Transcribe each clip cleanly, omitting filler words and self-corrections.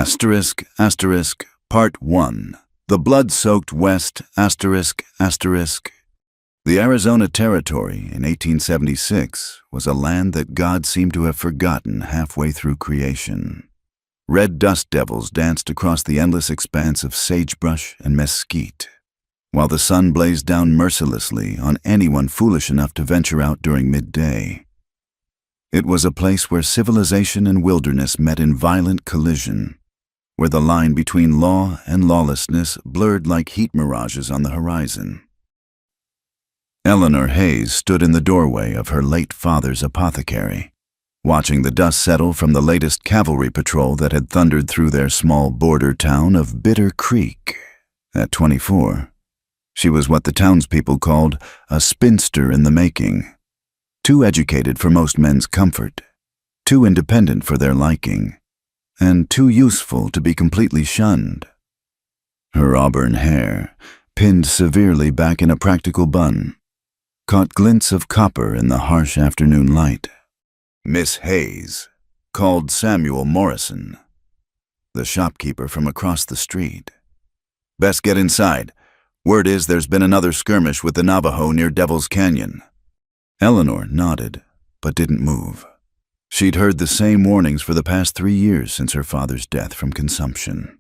Asterisk, asterisk, Part 1. The Blood-Soaked West, asterisk, asterisk. The Arizona Territory in 1876 was a land that God seemed to have forgotten halfway through creation. Red dust devils danced across the endless expanse of sagebrush and mesquite, while the sun blazed down mercilessly on anyone foolish enough to venture out during midday. It was a place where civilization and wilderness met in violent collision, where the line between law and lawlessness blurred like heat mirages on the horizon. Eleanor Hayes stood in the doorway of her late father's apothecary, watching the dust settle from the latest cavalry patrol that had thundered through their small border town of Bitter Creek. At 24, she was what the townspeople called a spinster in the making, too educated for most men's comfort, too independent for their liking, and too useful to be completely shunned. Her auburn hair, pinned severely back in a practical bun, caught glints of copper in the harsh afternoon light. Miss Hayes, called Samuel Morrison, the shopkeeper from across the street. Best get inside. Word is there's been another skirmish with the Navajo near Devil's Canyon. Eleanor nodded, but didn't move. She'd heard the same warnings for the past 3 years since her father's death from consumption.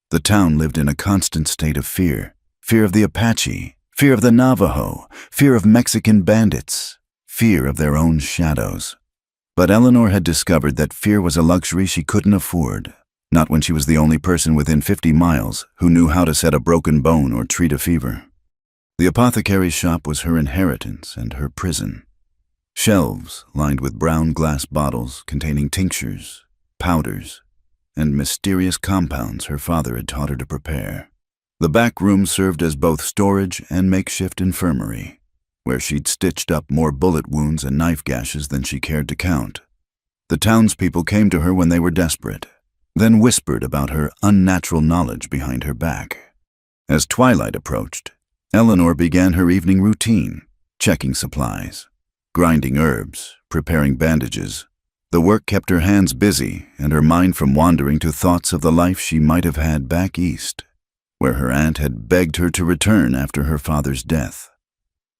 The town lived in a constant state of fear. Fear of the Apache, fear of the Navajo, fear of Mexican bandits, fear of their own shadows. But Eleanor had discovered that fear was a luxury she couldn't afford, not when she was the only person within 50 miles who knew how to set a broken bone or treat a fever. The apothecary's shop was her inheritance and her prison. Shelves lined with brown glass bottles containing tinctures, powders, and mysterious compounds her father had taught her to prepare. The back room served as both storage and makeshift infirmary, where she'd stitched up more bullet wounds and knife gashes than she cared to count. The townspeople came to her when they were desperate, then whispered about her unnatural knowledge behind her back. As twilight approached, Eleanor began her evening routine, checking supplies, grinding herbs, preparing bandages. The work kept her hands busy and her mind from wandering to thoughts of the life she might have had back east, where her aunt had begged her to return after her father's death.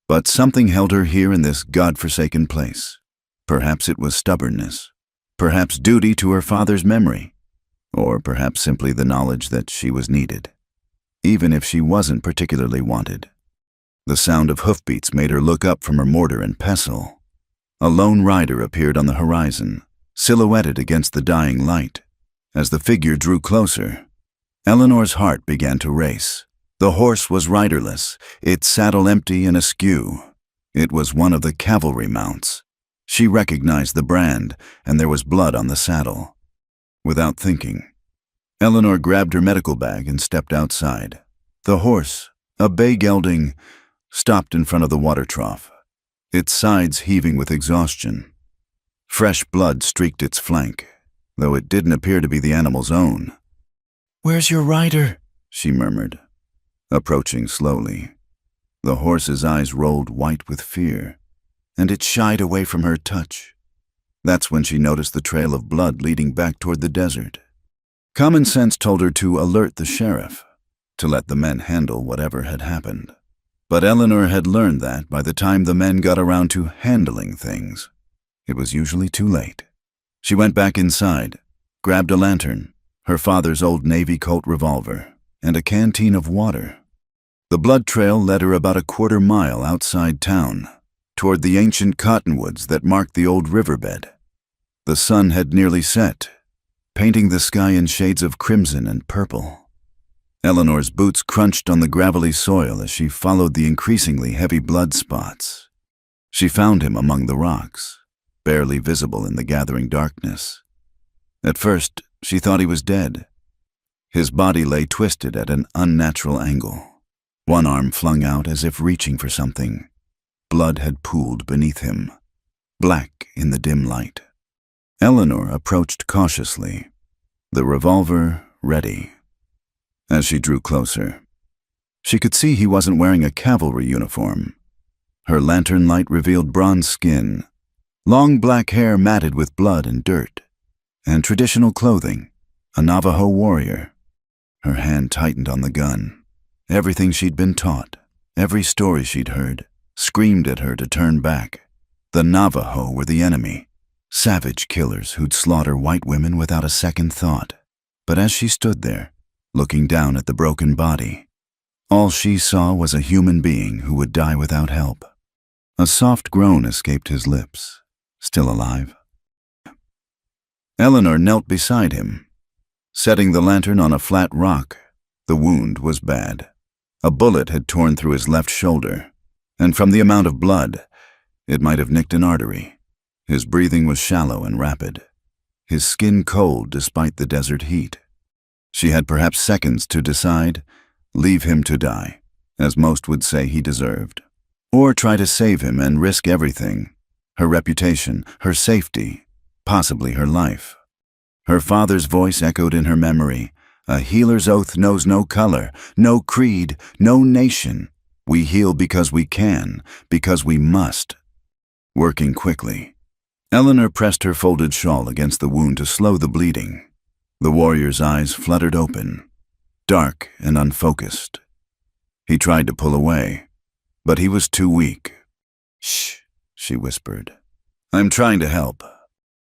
But something held her here in this God-forsaken place. Perhaps it was stubbornness, perhaps duty to her father's memory, or perhaps simply the knowledge that she was needed, even if she wasn't particularly wanted. The sound of hoofbeats made her look up from her mortar and pestle. A lone rider appeared on the horizon, silhouetted against the dying light. As the figure drew closer, Eleanor's heart began to race. The horse was riderless, its saddle empty and askew. It was one of the cavalry mounts. She recognized the brand, and there was blood on the saddle. Without thinking, Eleanor grabbed her medical bag and stepped outside. The horse, a bay gelding, stopped in front of the water trough, its sides heaving with exhaustion. Fresh blood streaked its flank, though it didn't appear to be the animal's own. "Where's your rider?" she murmured, approaching slowly. The horse's eyes rolled white with fear, and it shied away from her touch. That's when she noticed the trail of blood leading back toward the desert. Common sense told her to alert the sheriff, to let the men handle whatever had happened. But Eleanor had learned that by the time the men got around to handling things, it was usually too late. She went back inside, grabbed a lantern, her father's old Navy Colt revolver, and a canteen of water. The blood trail led her about a quarter mile outside town, toward the ancient cottonwoods that marked the old riverbed. The sun had nearly set, painting the sky in shades of crimson and purple. Eleanor's boots crunched on the gravelly soil as she followed the increasingly heavy blood spots. She found him among the rocks, barely visible in the gathering darkness. At first, she thought he was dead. His body lay twisted at an unnatural angle, one arm flung out as if reaching for something. Blood had pooled beneath him, black in the dim light. Eleanor approached cautiously, the revolver ready. As she drew closer, she could see he wasn't wearing a cavalry uniform. Her lantern light revealed bronze skin, long black hair matted with blood and dirt, and traditional clothing, a Navajo warrior. Her hand tightened on the gun. Everything she'd been taught, every story she'd heard, screamed at her to turn back. The Navajo were the enemy, savage killers who'd slaughter white women without a second thought. But as she stood there, looking down at the broken body, all she saw was a human being who would die without help. A soft groan escaped his lips. Still alive? Eleanor knelt beside him, setting the lantern on a flat rock. The wound was bad. A bullet had torn through his left shoulder, and from the amount of blood, it might have nicked an artery. His breathing was shallow and rapid, his skin cold despite the desert heat. She had perhaps seconds to decide, leave him to die, as most would say he deserved, or try to save him and risk everything, her reputation, her safety, possibly her life. Her father's voice echoed in her memory. A healer's oath knows no color, no creed, no nation. We heal because we can, because we must. Working quickly, Eleanor pressed her folded shawl against the wound to slow the bleeding. The warrior's eyes fluttered open, dark and unfocused. He tried to pull away, but he was too weak. "Shh," she whispered. "I'm trying to help."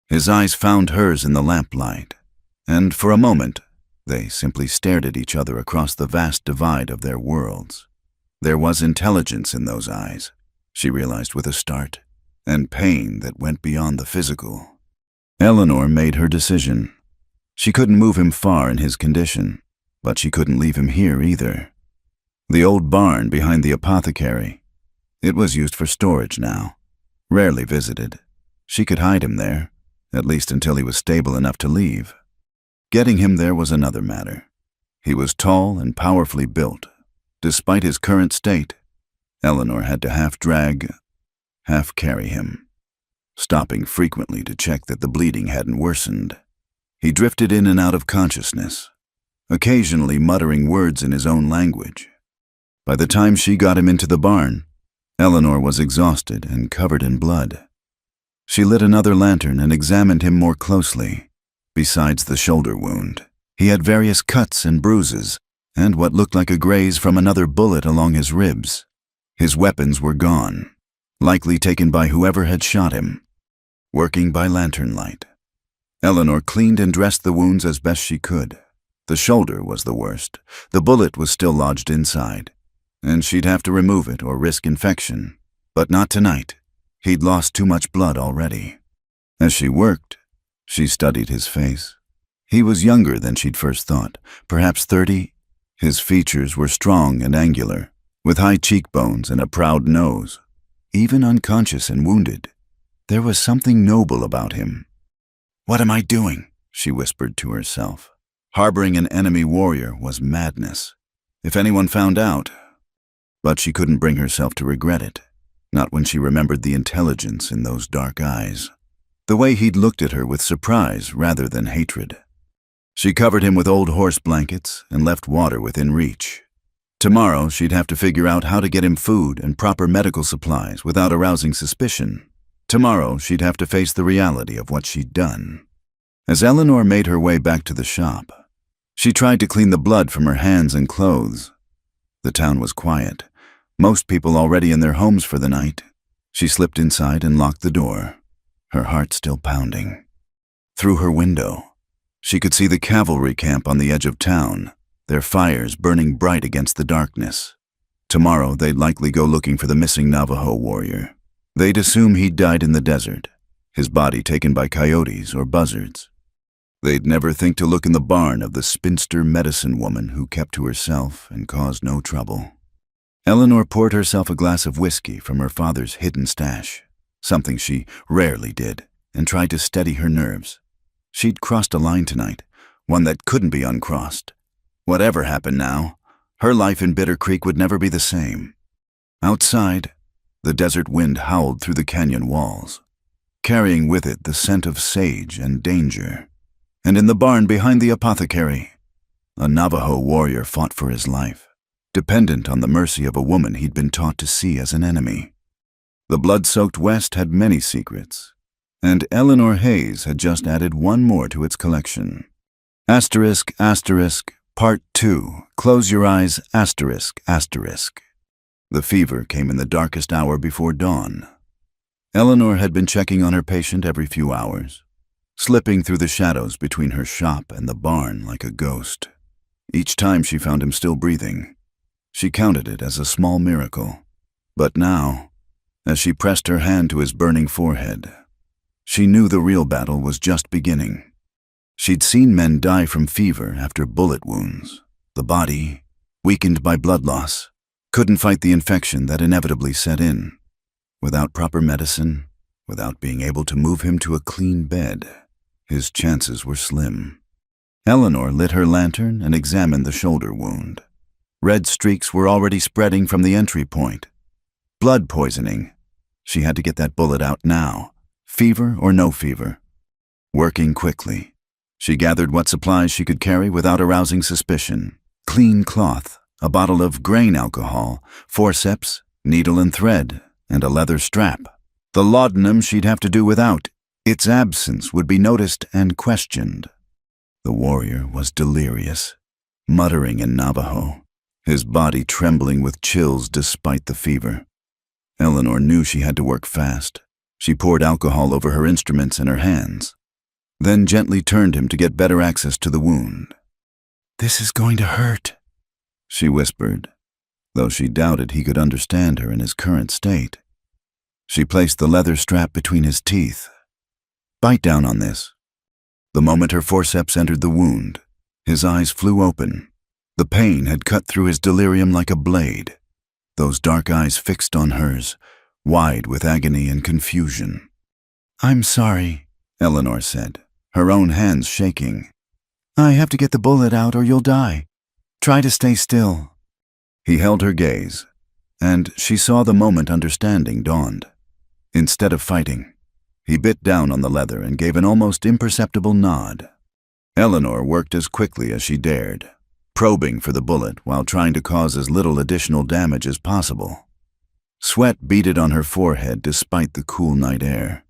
His eyes found hers in the lamplight, and for a moment, they simply stared at each other across the vast divide of their worlds. There was intelligence in those eyes, she realized with a start, and pain that went beyond the physical. Eleanor made her decision. She couldn't move him far in his condition, but she couldn't leave him here either. The old barn behind the apothecary. It was used for storage now, rarely visited. She could hide him there, at least until he was stable enough to leave. Getting him there was another matter. He was tall and powerfully built. Despite his current state, Eleanor had to half drag, half carry him, stopping frequently to check that the bleeding hadn't worsened. He drifted in and out of consciousness, occasionally muttering words in his own language. By the time she got him into the barn, Eleanor was exhausted and covered in blood. She lit another lantern and examined him more closely. Besides the shoulder wound, he had various cuts and bruises, and what looked like a graze from another bullet along his ribs. His weapons were gone, likely taken by whoever had shot him. Working by lantern light, Eleanor cleaned and dressed the wounds as best she could. The shoulder was the worst. The bullet was still lodged inside, and she'd have to remove it or risk infection. But not tonight. He'd lost too much blood already. As she worked, she studied his face. He was younger than she'd first thought, perhaps 30. His features were strong and angular, with high cheekbones and a proud nose. Even unconscious and wounded, there was something noble about him. "What am I doing?" she whispered to herself. Harboring an enemy warrior was madness. If anyone found out, but she couldn't bring herself to regret it, not when she remembered the intelligence in those dark eyes. The way he'd looked at her with surprise rather than hatred. She covered him with old horse blankets and left water within reach. Tomorrow she'd have to figure out how to get him food and proper medical supplies without arousing suspicion. Tomorrow she'd have to face the reality of what she'd done. As Eleanor made her way back to the shop, she tried to clean the blood from her hands and clothes. The town was quiet, most people already in their homes for the night. She slipped inside and locked the door, her heart still pounding. Through her window, she could see the cavalry camp on the edge of town, their fires burning bright against the darkness. Tomorrow they'd likely go looking for the missing Navajo warrior. They'd assume he'd died in the desert, his body taken by coyotes or buzzards. They'd never think to look in the barn of the spinster medicine woman who kept to herself and caused no trouble. Eleanor poured herself a glass of whiskey from her father's hidden stash, something she rarely did, and tried to steady her nerves. She'd crossed a line tonight, one that couldn't be uncrossed. Whatever happened now, her life in Bitter Creek would never be the same. Outside, the desert wind howled through the canyon walls, carrying with it the scent of sage and danger. And in the barn behind the apothecary, a Navajo warrior fought for his life, dependent on the mercy of a woman he'd been taught to see as an enemy. The blood-soaked West had many secrets, and Eleanor Hayes had just added one more to its collection. Asterisk, asterisk, Part 2. Close your eyes, asterisk, asterisk. The fever came in the darkest hour before dawn. Eleanor had been checking on her patient every few hours, slipping through the shadows between her shop and the barn like a ghost. Each time she found him still breathing. She counted it as a small miracle. But now, as she pressed her hand to his burning forehead, she knew the real battle was just beginning. She'd seen men die from fever after bullet wounds. The body, weakened by blood loss, couldn't fight the infection that inevitably set in. Without proper medicine, without being able to move him to a clean bed, his chances were slim. Eleanor lit her lantern and examined the shoulder wound. Red streaks were already spreading from the entry point. Blood poisoning. She had to get that bullet out now, fever or no fever. Working quickly, she gathered what supplies she could carry without arousing suspicion. Clean cloth, a bottle of grain alcohol, forceps, needle and thread, and a leather strap. The laudanum she'd have to do without. Its absence would be noticed and questioned. The warrior was delirious, muttering in Navajo, his body trembling with chills despite the fever. Eleanor knew she had to work fast. She poured alcohol over her instruments and her hands, then gently turned him to get better access to the wound. "This is going to hurt," she whispered, though she doubted he could understand her in his current state. She placed the leather strap between his teeth. "Bite down on this." The moment her forceps entered the wound, his eyes flew open. The pain had cut through his delirium like a blade, those dark eyes fixed on hers, wide with agony and confusion. "I'm sorry," Eleanor said, her own hands shaking. "I have to get the bullet out or you'll die. Try to stay still." He held her gaze, and she saw the moment understanding dawned. Instead of fighting, he bit down on the leather and gave an almost imperceptible nod. Eleanor worked as quickly as she dared, probing for the bullet while trying to cause as little additional damage as possible. Sweat beaded on her forehead despite the cool night air.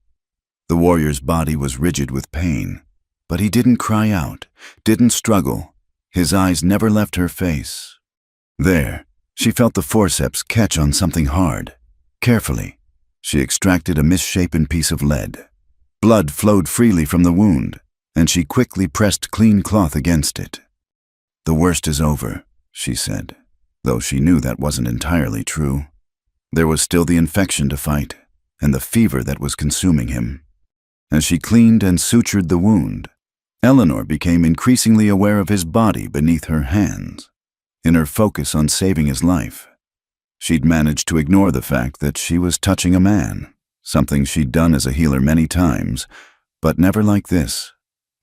The warrior's body was rigid with pain, but he didn't cry out, didn't struggle. His eyes never left her face. There, she felt the forceps catch on something hard. Carefully, she extracted a misshapen piece of lead. Blood flowed freely from the wound, and she quickly pressed clean cloth against it. "The worst is over," she said, though she knew that wasn't entirely true. There was still the infection to fight, and the fever that was consuming him. As she cleaned and sutured the wound, Eleanor became increasingly aware of his body beneath her hands. In her focus on saving his life, she'd managed to ignore the fact that she was touching a man, something she'd done as a healer many times, but never like this,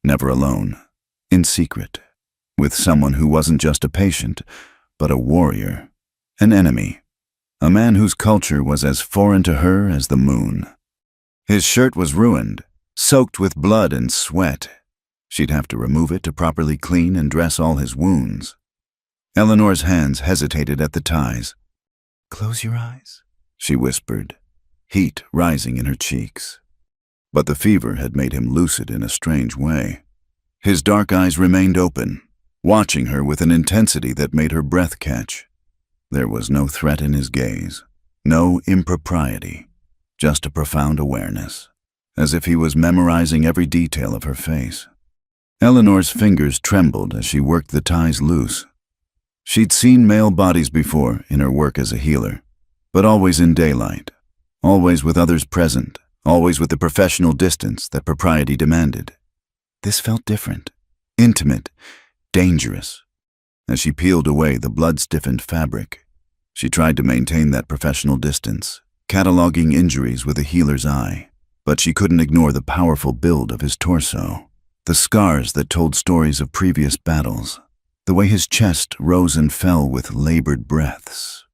never alone, in secret, with someone who wasn't just a patient, but a warrior, an enemy, a man whose culture was as foreign to her as the moon. His shirt was ruined, soaked with blood and sweat. She'd have to remove it to properly clean and dress all his wounds. Eleanor's hands hesitated at the ties. "Close your eyes," she whispered, heat rising in her cheeks. But the fever had made him lucid in a strange way. His dark eyes remained open, watching her with an intensity that made her breath catch. There was no threat in his gaze, no impropriety, just a profound awareness, as if he was memorizing every detail of her face. Eleanor's fingers trembled as she worked the ties loose. She'd seen male bodies before in her work as a healer, but always in daylight, always with others present, always with the professional distance that propriety demanded. This felt different, intimate, dangerous. As she peeled away the blood-stiffened fabric, she tried to maintain that professional distance, cataloging injuries with a healer's eye, but she couldn't ignore the powerful build of his torso, the scars that told stories of previous battles, the way his chest rose and fell with labored breaths.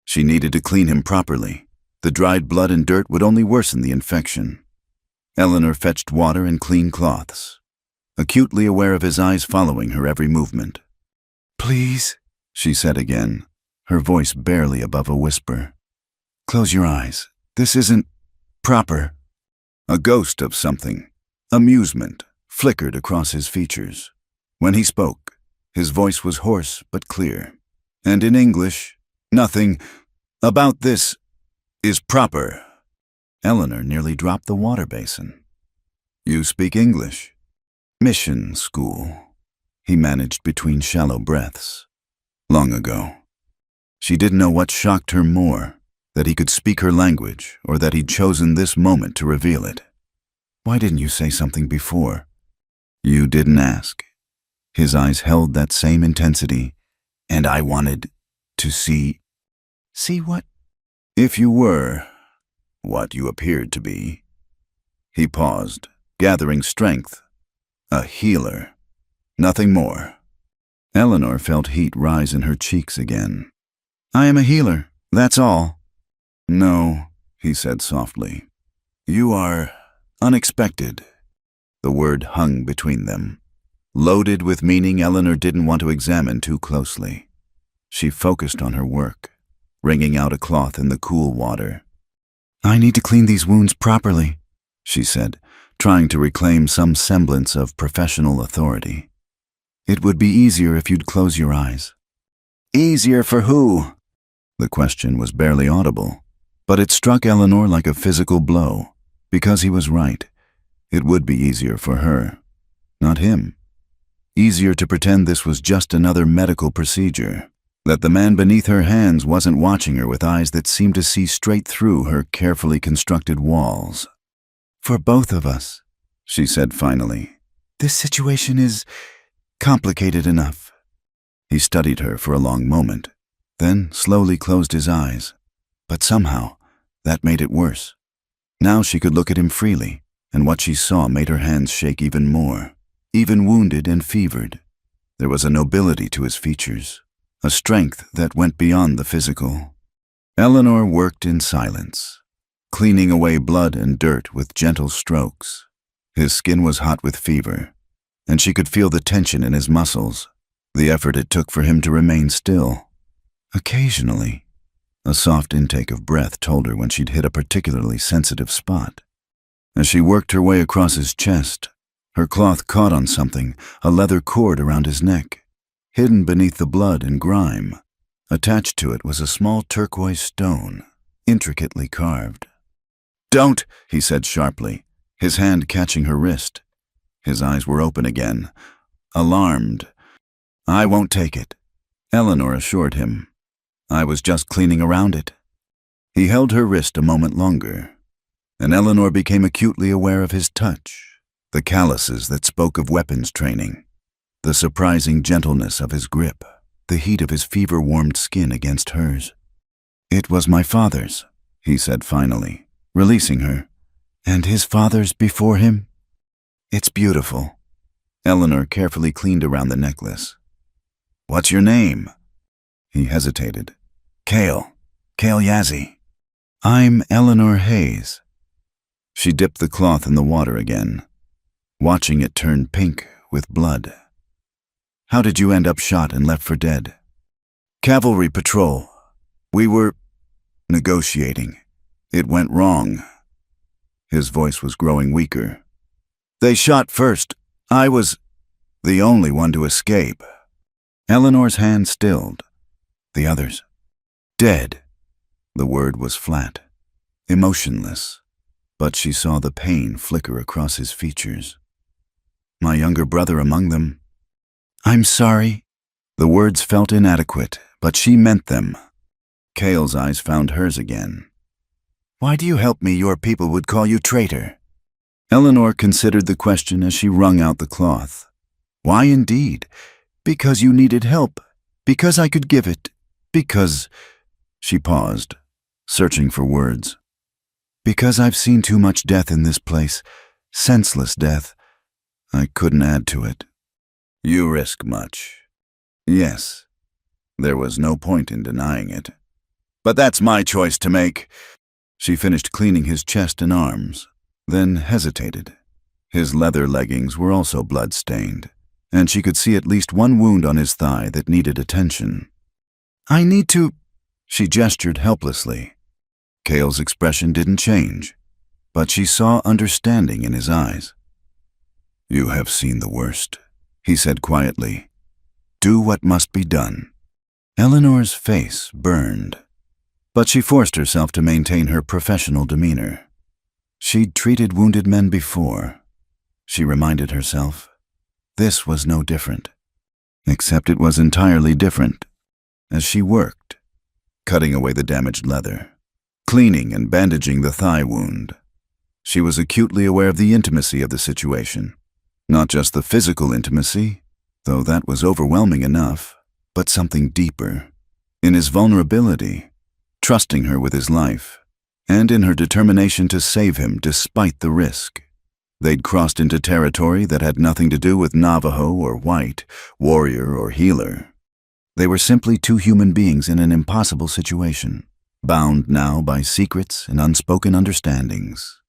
She needed to clean him properly. The dried blood and dirt would only worsen the infection. Eleanor fetched water and clean cloths, acutely aware of his eyes following her every movement. "Please," she said again, her voice barely above a whisper. "Close your eyes. This isn't proper." A ghost of something, amusement, flickered across his features. When he spoke, his voice was hoarse but clear. And in English, "Nothing about this is proper." Eleanor nearly dropped the water basin. "You speak English?" "Mission school," he managed between shallow breaths. "Long ago." She didn't know what shocked her more, that he could speak her language or that he'd chosen this moment to reveal it. "Why didn't you say something before?" "You didn't ask." His eyes held that same intensity. "And I wanted to see." "See what?" "If you were what you appeared to be." He paused, gathering strength. "A healer. Nothing more." Eleanor felt heat rise in her cheeks again. "I am a healer, that's all." "No," he said softly. "You are unexpected." The word hung between them, loaded with meaning Eleanor didn't want to examine too closely. She focused on her work, wringing out a cloth in the cool water. "I need to clean these wounds properly," she said, trying to reclaim some semblance of professional authority. "It would be easier if you'd close your eyes." "Easier for who?" The question was barely audible, but it struck Eleanor like a physical blow. Because he was right. It would be easier for her, not him. Easier to pretend this was just another medical procedure, that the man beneath her hands wasn't watching her with eyes that seemed to see straight through her carefully constructed walls. "For both of us," she said finally, "this situation is complicated enough." He studied her for a long moment, then slowly closed his eyes. But somehow, that made it worse. Now she could look at him freely, and what she saw made her hands shake even more, even wounded and fevered. There was a nobility to his features, a strength that went beyond the physical. Eleanor worked in silence, cleaning away blood and dirt with gentle strokes. His skin was hot with fever, and she could feel the tension in his muscles, the effort it took for him to remain still. Occasionally, a soft intake of breath told her when she'd hit a particularly sensitive spot. As she worked her way across his chest, her cloth caught on something, a leather cord around his neck. Hidden beneath the blood and grime, attached to it was a small turquoise stone, intricately carved. "Don't," he said sharply, his hand catching her wrist. His eyes were open again, alarmed. "I won't take it," Eleanor assured him. "I was just cleaning around it." He held her wrist a moment longer, and Eleanor became acutely aware of his touch, the calluses that spoke of weapons training, the surprising gentleness of his grip, the heat of his fever-warmed skin against hers. "It was my father's," he said finally, releasing her. "And his father's before him?" "It's beautiful." Eleanor carefully cleaned around the necklace. "What's your name?" He hesitated. Kale Yazzie." "I'm Eleanor Hayes." She dipped the cloth in the water again, watching it turn pink with blood. "How did you end up shot and left for dead?" "Cavalry patrol. We were negotiating. It went wrong." His voice was growing weaker. "They shot first. I was the only one to escape." Eleanor's hand stilled. "The others?" "Dead." The word was flat, emotionless, but she saw the pain flicker across his features. "My younger brother among them." "I'm sorry." The words felt inadequate, but she meant them. Kale's eyes found hers again. "Why do you help me? Your people would call you traitor." Eleanor considered the question as she wrung out the cloth. "Why indeed? Because you needed help. Because I could give it. Because—" She paused, searching for words. "Because I've seen too much death in this place. Senseless death. I couldn't add to it." "You risk much." "Yes." There was no point in denying it. "But that's my choice to make." She finished cleaning his chest and arms, then hesitated. His leather leggings were also blood-stained, and she could see at least one wound on his thigh that needed attention. "I need to—" She gestured helplessly. Kale's expression didn't change, but she saw understanding in his eyes. "You have seen the worst," he said quietly. Do what must be done. Eleanor's face burned, but she forced herself to maintain her professional demeanor. She'd treated wounded men before, she reminded herself. This was no different. Except it was entirely different. As she worked, cutting away the damaged leather, cleaning and bandaging the thigh wound, she was acutely aware of the intimacy of the situation. Not just the physical intimacy, though that was overwhelming enough, but something deeper. In his vulnerability, trusting her with his life, and in her determination to save him despite the risk. They'd crossed into territory that had nothing to do with Navajo or white, warrior or healer. They were simply two human beings in an impossible situation, bound now by secrets and unspoken understandings.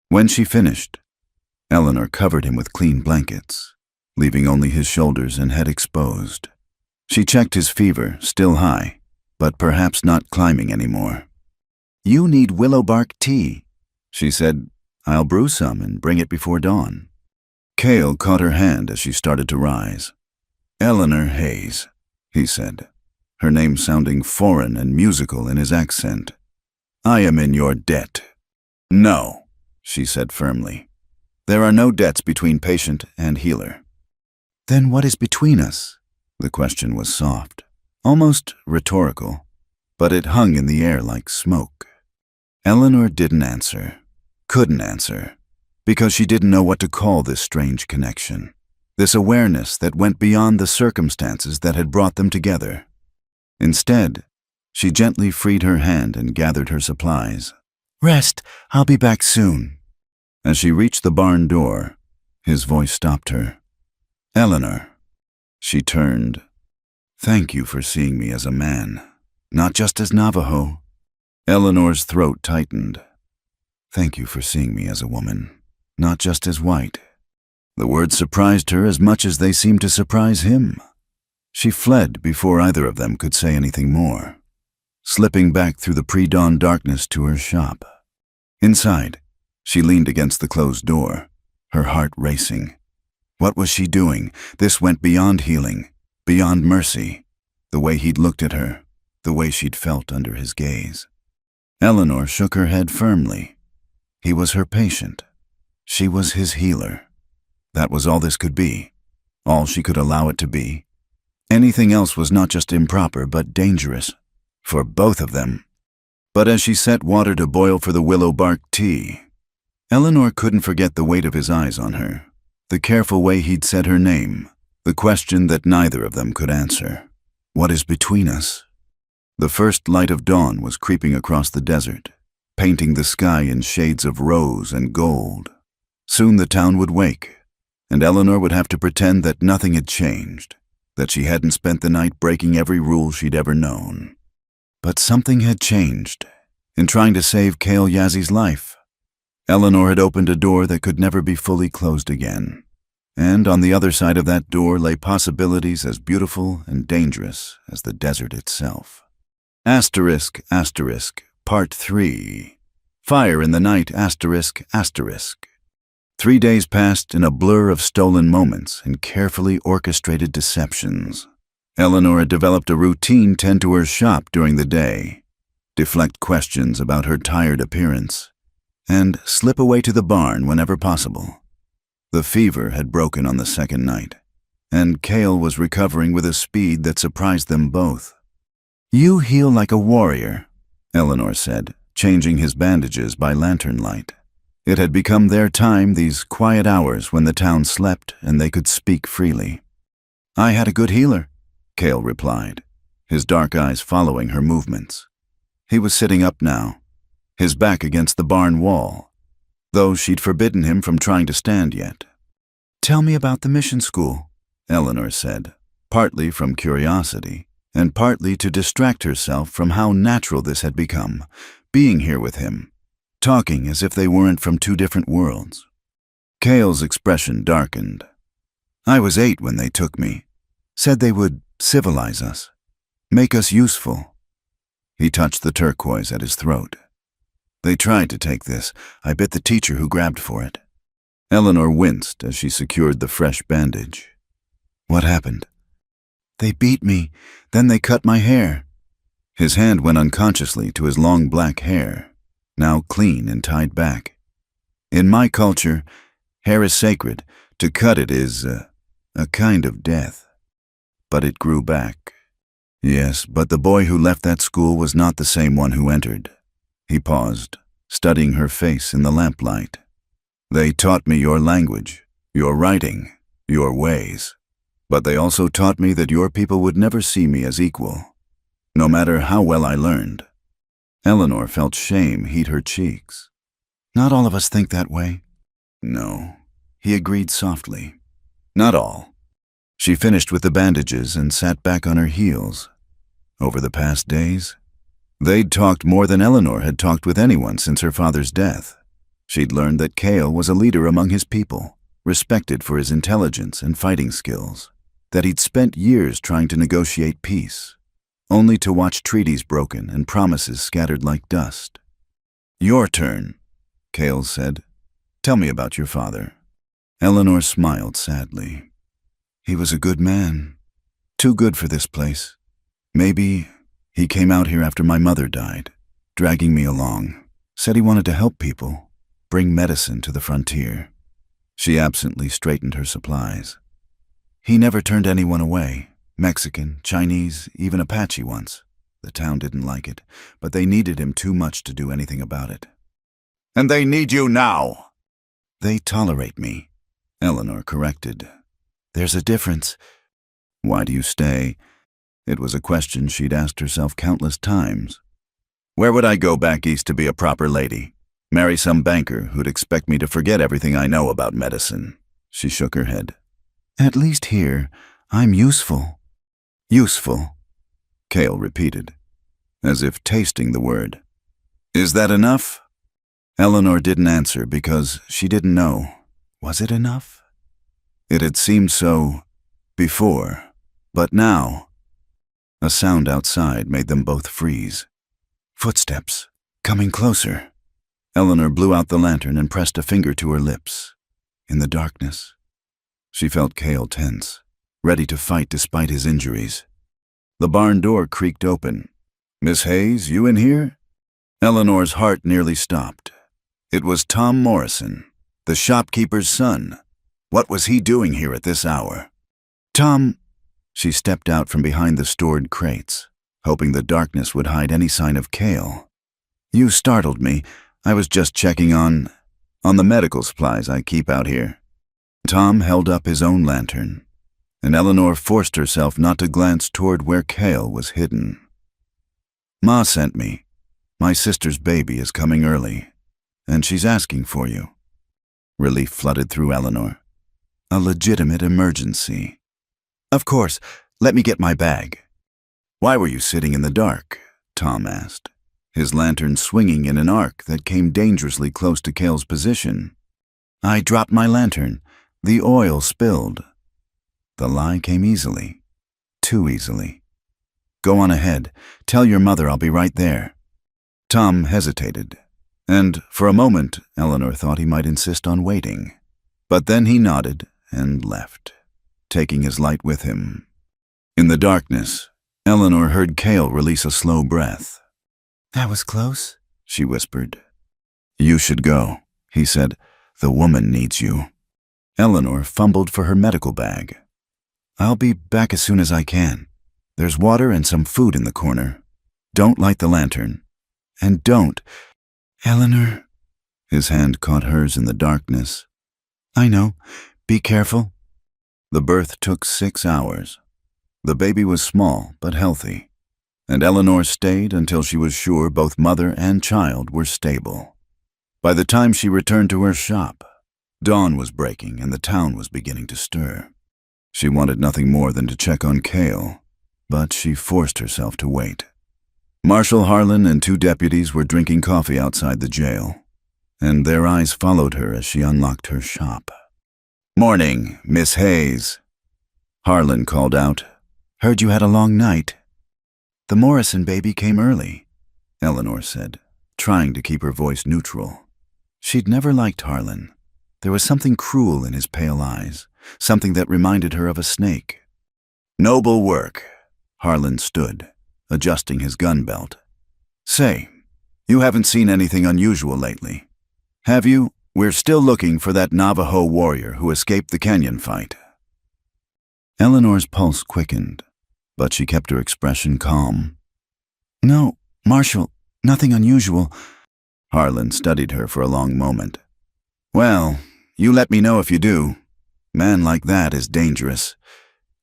When she finished, Eleanor covered him with clean blankets, leaving only his shoulders and head exposed. She checked his fever, still high, but perhaps not climbing anymore. You need willow bark tea, she said. I'll brew some and bring it before dawn. Cale caught her hand as she started to rise. Eleanor Hayes, he said, her name sounding foreign and musical in his accent. I am in your debt. No, she said firmly. There are no debts between patient and healer. Then what is between us? The question was soft, almost rhetorical, but it hung in the air like smoke. Eleanor didn't answer, couldn't answer, because she didn't know what to call this strange connection, this awareness that went beyond the circumstances that had brought them together. Instead, she gently freed her hand and gathered her supplies. Rest, I'll be back soon. As she reached the barn door, his voice stopped her. Eleanor. She turned. Thank you for seeing me as a man, not just as Navajo. Eleanor's throat tightened. Thank you for seeing me as a woman, not just as white. The words surprised her as much as they seemed to surprise him. She fled before either of them could say anything more, slipping back through the pre-dawn darkness to her shop. Inside, she leaned against the closed door, her heart racing. What was she doing? This went beyond healing, beyond mercy, the way he'd looked at her, the way she'd felt under his gaze. Eleanor shook her head firmly. He was her patient. She was his healer. That was all this could be, all she could allow it to be. Anything else was not just improper, but dangerous, for both of them. But as she set water to boil for the willow bark tea, Eleanor couldn't forget the weight of his eyes on her, the careful way he'd said her name, the question that neither of them could answer. What is between us? The first light of dawn was creeping across the desert, painting the sky in shades of rose and gold. Soon the town would wake, and Eleanor would have to pretend that nothing had changed, that she hadn't spent the night breaking every rule she'd ever known. But something had changed. In trying to save Cale Yazzy's life, Eleanor had opened a door that could never be fully closed again. And on the other side of that door lay possibilities as beautiful and dangerous as the desert itself. Asterisk, asterisk, Part 3. Fire in the night, asterisk, asterisk. 3 days passed in a blur of stolen moments and carefully orchestrated deceptions. Eleanor had developed a routine tend to her shop during the day, deflect questions about her tired appearance, and slip away to the barn whenever possible. The fever had broken on the second night, and Cale was recovering with a speed that surprised them both. You heal like a warrior, Eleanor said, changing his bandages by lantern light. It had become their time, these quiet hours when the town slept and they could speak freely. I had a good healer, Cale replied, his dark eyes following her movements. He was sitting up now, his back against the barn wall, though she'd forbidden him from trying to stand yet. Tell me about the mission school, Eleanor said, partly from curiosity, and partly to distract herself from how natural this had become, being here with him, talking as if they weren't from two different worlds. Cale's expression darkened. I was 8 when they took me, said they would civilize us, make us useful. He touched the turquoise at his throat. They tried to take this. I bit the teacher who grabbed for it. Eleanor winced as she secured the fresh bandage. What happened? They beat me, then they cut my hair. His hand went unconsciously to his long black hair, now clean and tied back. In my culture, hair is sacred. To cut it is a kind of death. But it grew back. Yes, but the boy who left that school was not the same one who entered. He paused, studying her face in the lamplight. They taught me your language, your writing, your ways. But they also taught me that your people would never see me as equal, no matter how well I learned. Eleanor felt shame heat her cheeks. Not all of us think that way. No, he agreed softly. Not all. She finished with the bandages and sat back on her heels. Over the past days, they'd talked more than Eleanor had talked with anyone since her father's death. She'd learned that Cale was a leader among his people, respected for his intelligence and fighting skills, that he'd spent years trying to negotiate peace, only to watch treaties broken and promises scattered like dust. Your turn, Cale said. Tell me about your father. Eleanor smiled sadly. He was a good man. Too good for this place. Maybe he came out here after my mother died, dragging me along. Said he wanted to help people, bring medicine to the frontier. She absently straightened her supplies. He never turned anyone away. Mexican, Chinese, even Apache once. The town didn't like it, but they needed him too much to do anything about it. And they need you now. They tolerate me, Eleanor corrected. There's a difference. Why do you stay? It was a question she'd asked herself countless times. Where would I go back east to be a proper lady? Marry some banker who'd expect me to forget everything I know about medicine. She shook her head. At least here, I'm useful. Useful, Cale repeated, as if tasting the word. Is that enough? Eleanor didn't answer because she didn't know. Was it enough? It had seemed so before, but now. A sound outside made them both freeze. Footsteps, coming closer. Eleanor blew out the lantern and pressed a finger to her lips. In the darkness, she felt Cale tense, ready to fight despite his injuries. The barn door creaked open. Miss Hayes, you in here? Eleanor's heart nearly stopped. It was Tom Morrison, the shopkeeper's son. What was he doing here at this hour? Tom, she stepped out from behind the stored crates, hoping the darkness would hide any sign of Cale. You startled me. I was just checking on the medical supplies I keep out here. Tom held up his own lantern, and Eleanor forced herself not to glance toward where Cale was hidden. Ma sent me. My sister's baby is coming early, and she's asking for you. Relief flooded through Eleanor. A legitimate emergency. Of course, let me get my bag. Why were you sitting in the dark? Tom asked, his lantern swinging in an arc that came dangerously close to Cale's position. I dropped my lantern. The oil spilled. The lie came easily. Too easily. Go on ahead. Tell your mother I'll be right there. Tom hesitated, and for a moment Eleanor thought he might insist on waiting. But then he nodded and left, taking his light with him. In the darkness, Eleanor heard Cale release a slow breath. That was close, she whispered. You should go, he said. The woman needs you. Eleanor fumbled for her medical bag. I'll be back as soon as I can. There's water and some food in the corner. Don't light the lantern. And don't. Eleanor. His hand caught hers in the darkness. I know. Be careful. The birth took 6 hours. The baby was small but healthy, and Eleanor stayed until she was sure both mother and child were stable. By the time she returned to her shop, dawn was breaking and the town was beginning to stir. She wanted nothing more than to check on Cale, but she forced herself to wait. Marshal Harlan and 2 deputies were drinking coffee outside the jail, and their eyes followed her as she unlocked her shop. Morning, Miss Hayes, Harlan called out. Heard you had a long night. The Morrison baby came early, Eleanor said, trying to keep her voice neutral. She'd never liked Harlan. There was something cruel in his pale eyes, something that reminded her of a snake. Noble work. Harlan stood, adjusting his gun belt. Say, you haven't seen anything unusual lately, have you? We're still looking for that Navajo warrior who escaped the canyon fight. Eleanor's pulse quickened, but she kept her expression calm. No, Marshal, nothing unusual. Harlan studied her for a long moment. Well, you let me know if you do. Man like that is dangerous.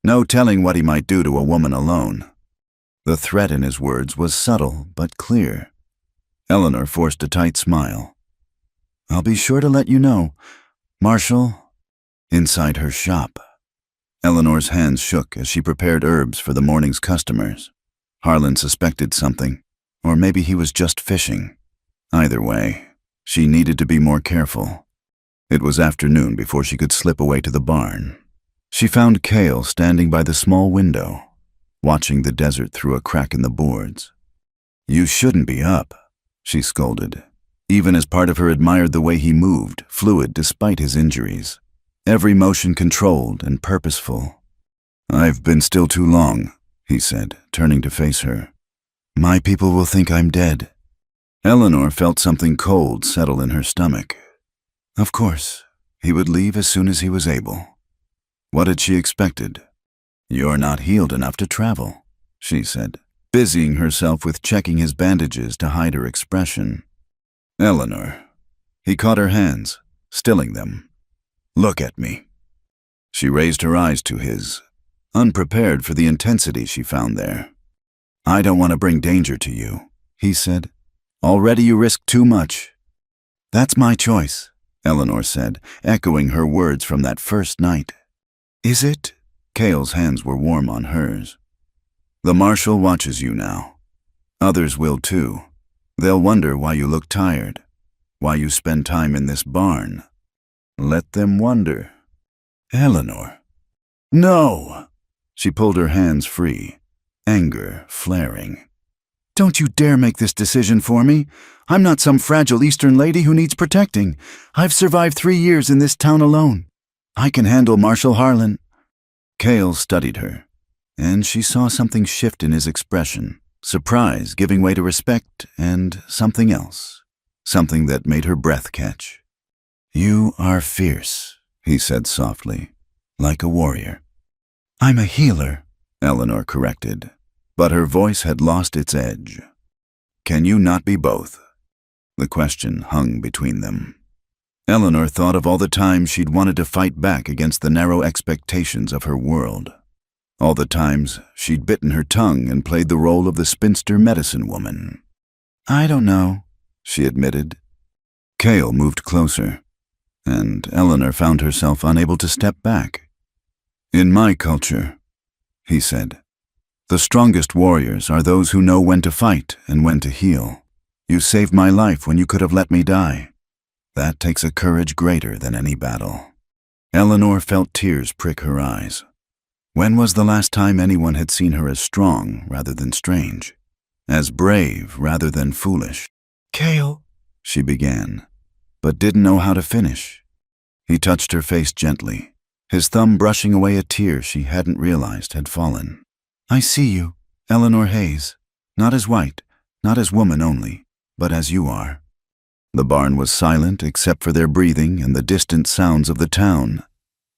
No telling what he might do to a woman alone. The threat in his words was subtle but clear. Eleanor forced a tight smile. I'll be sure to let you know. Marshal, inside her shop. Eleanor's hands shook as she prepared herbs for the morning's customers. Harlan suspected something, or maybe he was just fishing. Either way, she needed to be more careful. It was afternoon before she could slip away to the barn. She found Cale standing by the small window, watching the desert through a crack in the boards. You shouldn't be up, she scolded, even as part of her admired the way he moved, fluid despite his injuries. Every motion controlled and purposeful. I've been still too long, he said, turning to face her. My people will think I'm dead. Eleanor felt something cold settle in her stomach. Of course, he would leave as soon as he was able. What had she expected? You're not healed enough to travel, she said, busying herself with checking his bandages to hide her expression. Eleanor. He caught her hands, stilling them. Look at me. She raised her eyes to his, unprepared for the intensity she found there. I don't want to bring danger to you, he said. Already you risk too much. That's my choice, Eleanor said, echoing her words from that first night. Is it? Cale's hands were warm on hers. The Marshal watches you now. Others will too. They'll wonder why you look tired, why you spend time in this barn. Let them wonder. Eleanor. No! She pulled her hands free, anger flaring. Don't you dare make this decision for me. I'm not some fragile Eastern lady who needs protecting. I've survived 3 years in this town alone. I can handle Marshal Harlan. Cale studied her, and she saw something shift in his expression, surprise giving way to respect, and something else, something that made her breath catch. You are fierce, he said softly, like a warrior. I'm a healer, Eleanor corrected, but her voice had lost its edge. Can you not be both? The question hung between them. Eleanor thought of all the times she'd wanted to fight back against the narrow expectations of her world. All the times she'd bitten her tongue and played the role of the spinster medicine woman. I don't know, she admitted. Cale moved closer, and Eleanor found herself unable to step back. In my culture, he said, the strongest warriors are those who know when to fight and when to heal. You saved my life when you could have let me die. That takes a courage greater than any battle. Eleanor felt tears prick her eyes. When was the last time anyone had seen her as strong rather than strange, as brave rather than foolish? Cale, she began, but didn't know how to finish. He touched her face gently, his thumb brushing away a tear she hadn't realized had fallen. I see you, Eleanor Hayes, not as white, not as woman only, but as you are. The barn was silent except for their breathing and the distant sounds of the town.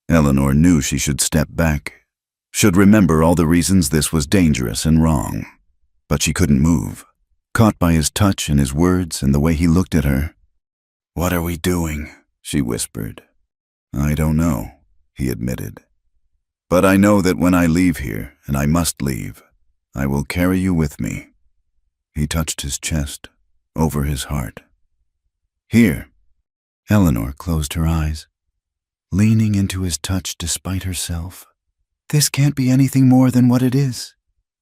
Eleanor knew she should step back, should remember all the reasons this was dangerous and wrong. But she couldn't move, caught by his touch and his words and the way he looked at her. What are we doing? She whispered. I don't know, he admitted. But I know that when I leave here, and I must leave, I will carry you with me. He touched his chest, over his heart. Here. Eleanor closed her eyes, leaning into his touch despite herself. This can't be anything more than what it is.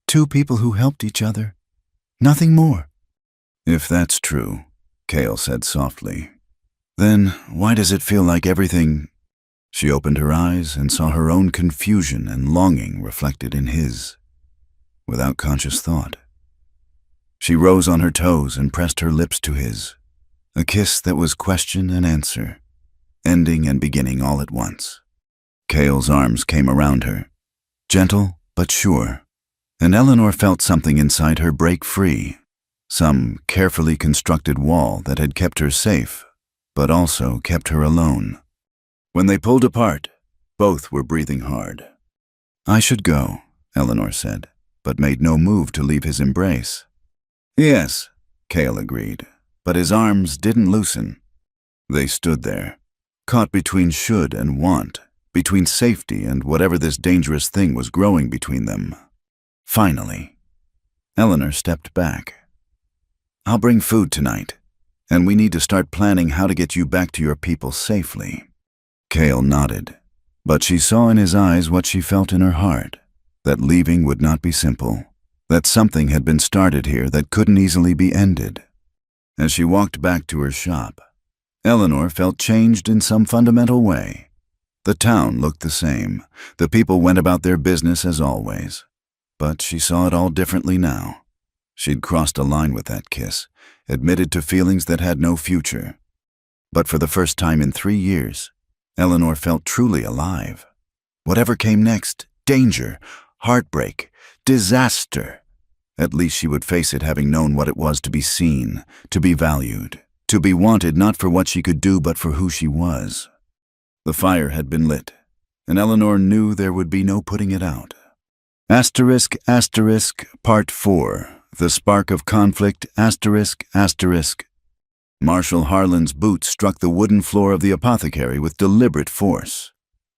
2 people who helped each other. Nothing more. If that's true, Cale said softly, then why does it feel like everything... She opened her eyes and saw her own confusion and longing reflected in his, without conscious thought. She rose on her toes and pressed her lips to his, a kiss that was question and answer, ending and beginning all at once. Cale's arms came around her, gentle but sure. And Eleanor felt something inside her break free. Some carefully constructed wall that had kept her safe, but also kept her alone. When they pulled apart, both were breathing hard. "I should go," Eleanor said, but made no move to leave his embrace. "Yes," Cale agreed, but his arms didn't loosen. They stood there, caught between should and want, between safety and whatever this dangerous thing was growing between them. Finally, Eleanor stepped back. "I'll bring food tonight, and we need to start planning how to get you back to your people safely." Cale nodded, but she saw in his eyes what she felt in her heart, that leaving would not be simple, that something had been started here that couldn't easily be ended. As she walked back to her shop, Eleanor felt changed in some fundamental way. The town looked the same. The people went about their business as always. But she saw it all differently now. She'd crossed a line with that kiss, admitted to feelings that had no future. But for the first time in 3 years, Eleanor felt truly alive. Whatever came next, danger, heartbreak, disaster, at least she would face it having known what it was to be seen, to be valued, to be wanted not for what she could do but for who she was. The fire had been lit, and Eleanor knew there would be no putting it out. Asterisk, asterisk, Part 4. The Spark of Conflict, asterisk, asterisk. Marshal Harlan's boot struck the wooden floor of the apothecary with deliberate force.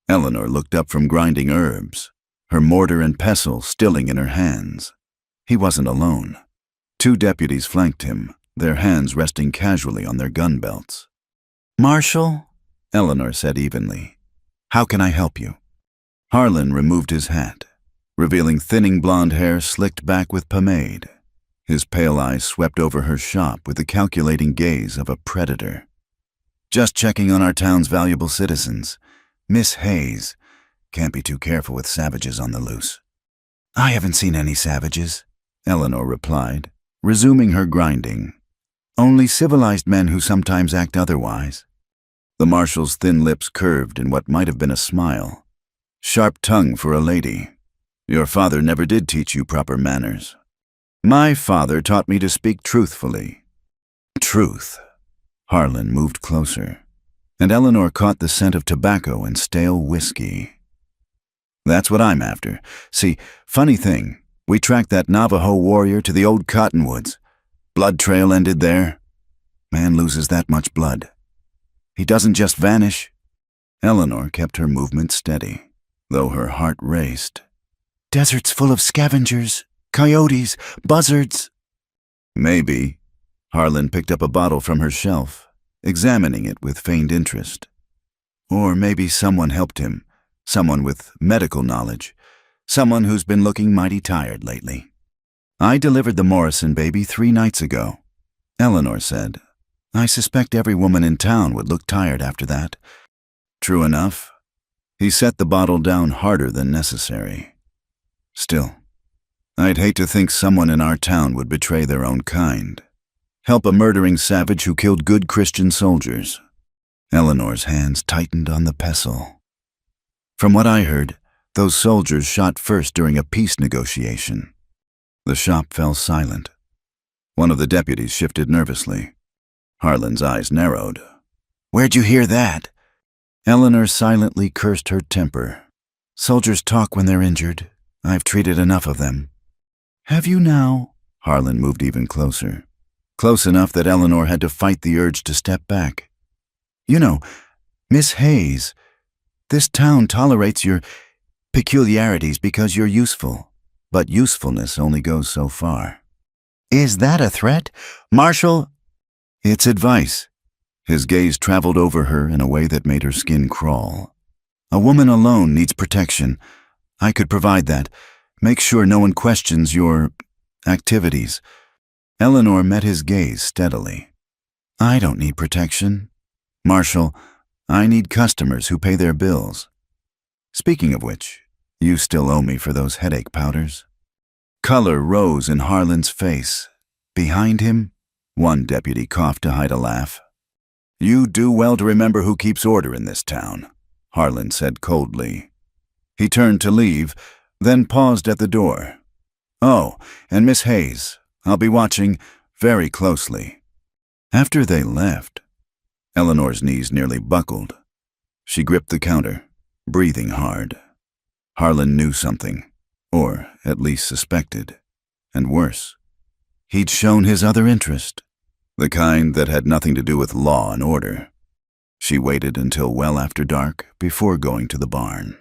Eleanor looked up from grinding herbs, her mortar and pestle stilling in her hands. He wasn't alone. 2 deputies flanked him, their hands resting casually on their gun belts. "Marshal," Eleanor said evenly, "how can I help you?" Harlan removed his hat, revealing thinning blonde hair slicked back with pomade. His pale eyes swept over her shop with the calculating gaze of a predator. "Just checking on our town's valuable citizens. Miss Hayes. Can't be too careful with savages on the loose." "I haven't seen any savages," Eleanor replied, resuming her grinding. "Only civilized men who sometimes act otherwise." The marshal's thin lips curved in what might have been a smile. "Sharp tongue for a lady. Your father never did teach you proper manners." "My father taught me to speak truthfully." "Truth." Harlan moved closer, and Eleanor caught the scent of tobacco and stale whiskey. "That's what I'm after. See, funny thing, we tracked that Navajo warrior to the old cottonwoods. Blood trail ended there. Man loses that much blood. He doesn't just vanish." Eleanor kept her movement steady, though her heart raced. "Desert's full of scavengers, coyotes, buzzards." "Maybe." Harlan picked up a bottle from her shelf, examining it with feigned interest. "Or maybe someone helped him, someone with medical knowledge, someone who's been looking mighty tired lately." "I delivered the Morrison baby 3 nights ago," Eleanor said. "I suspect every woman in town would look tired after that." "True enough." He set the bottle down harder than necessary. "Still, I'd hate to think someone in our town would betray their own kind. Help a murdering savage who killed good Christian soldiers." Eleanor's hands tightened on the pestle. "From what I heard, those soldiers shot first during a peace negotiation." The shop fell silent. One of the deputies shifted nervously. Harlan's eyes narrowed. "Where'd you hear that?" Eleanor silently cursed her temper. "Soldiers talk when they're injured. I've treated enough of them." "Have you now?" Harlan moved even closer. Close enough that Eleanor had to fight the urge to step back. "You know, Miss Hayes, this town tolerates your peculiarities because you're useful, but usefulness only goes so far." "Is that a threat? Marshal?" "It's advice." His gaze traveled over her in a way that made her skin crawl. "A woman alone needs protection. I could provide that. Make sure no one questions your activities." Eleanor met his gaze steadily. "I don't need protection. Marshal, I need customers who pay their bills. Speaking of which, you still owe me for those headache powders." Color rose in Harlan's face. Behind him, one deputy coughed to hide a laugh. "You do well to remember who keeps order in this town," Harlan said coldly. He turned to leave, then paused at the door. "Oh, and Miss Hayes, I'll be watching very closely." After they left, Eleanor's knees nearly buckled. She gripped the counter, breathing hard. Harlan knew something, or at least suspected. And worse, he'd shown his other interest, the kind that had nothing to do with law and order. She waited until well after dark before going to the barn.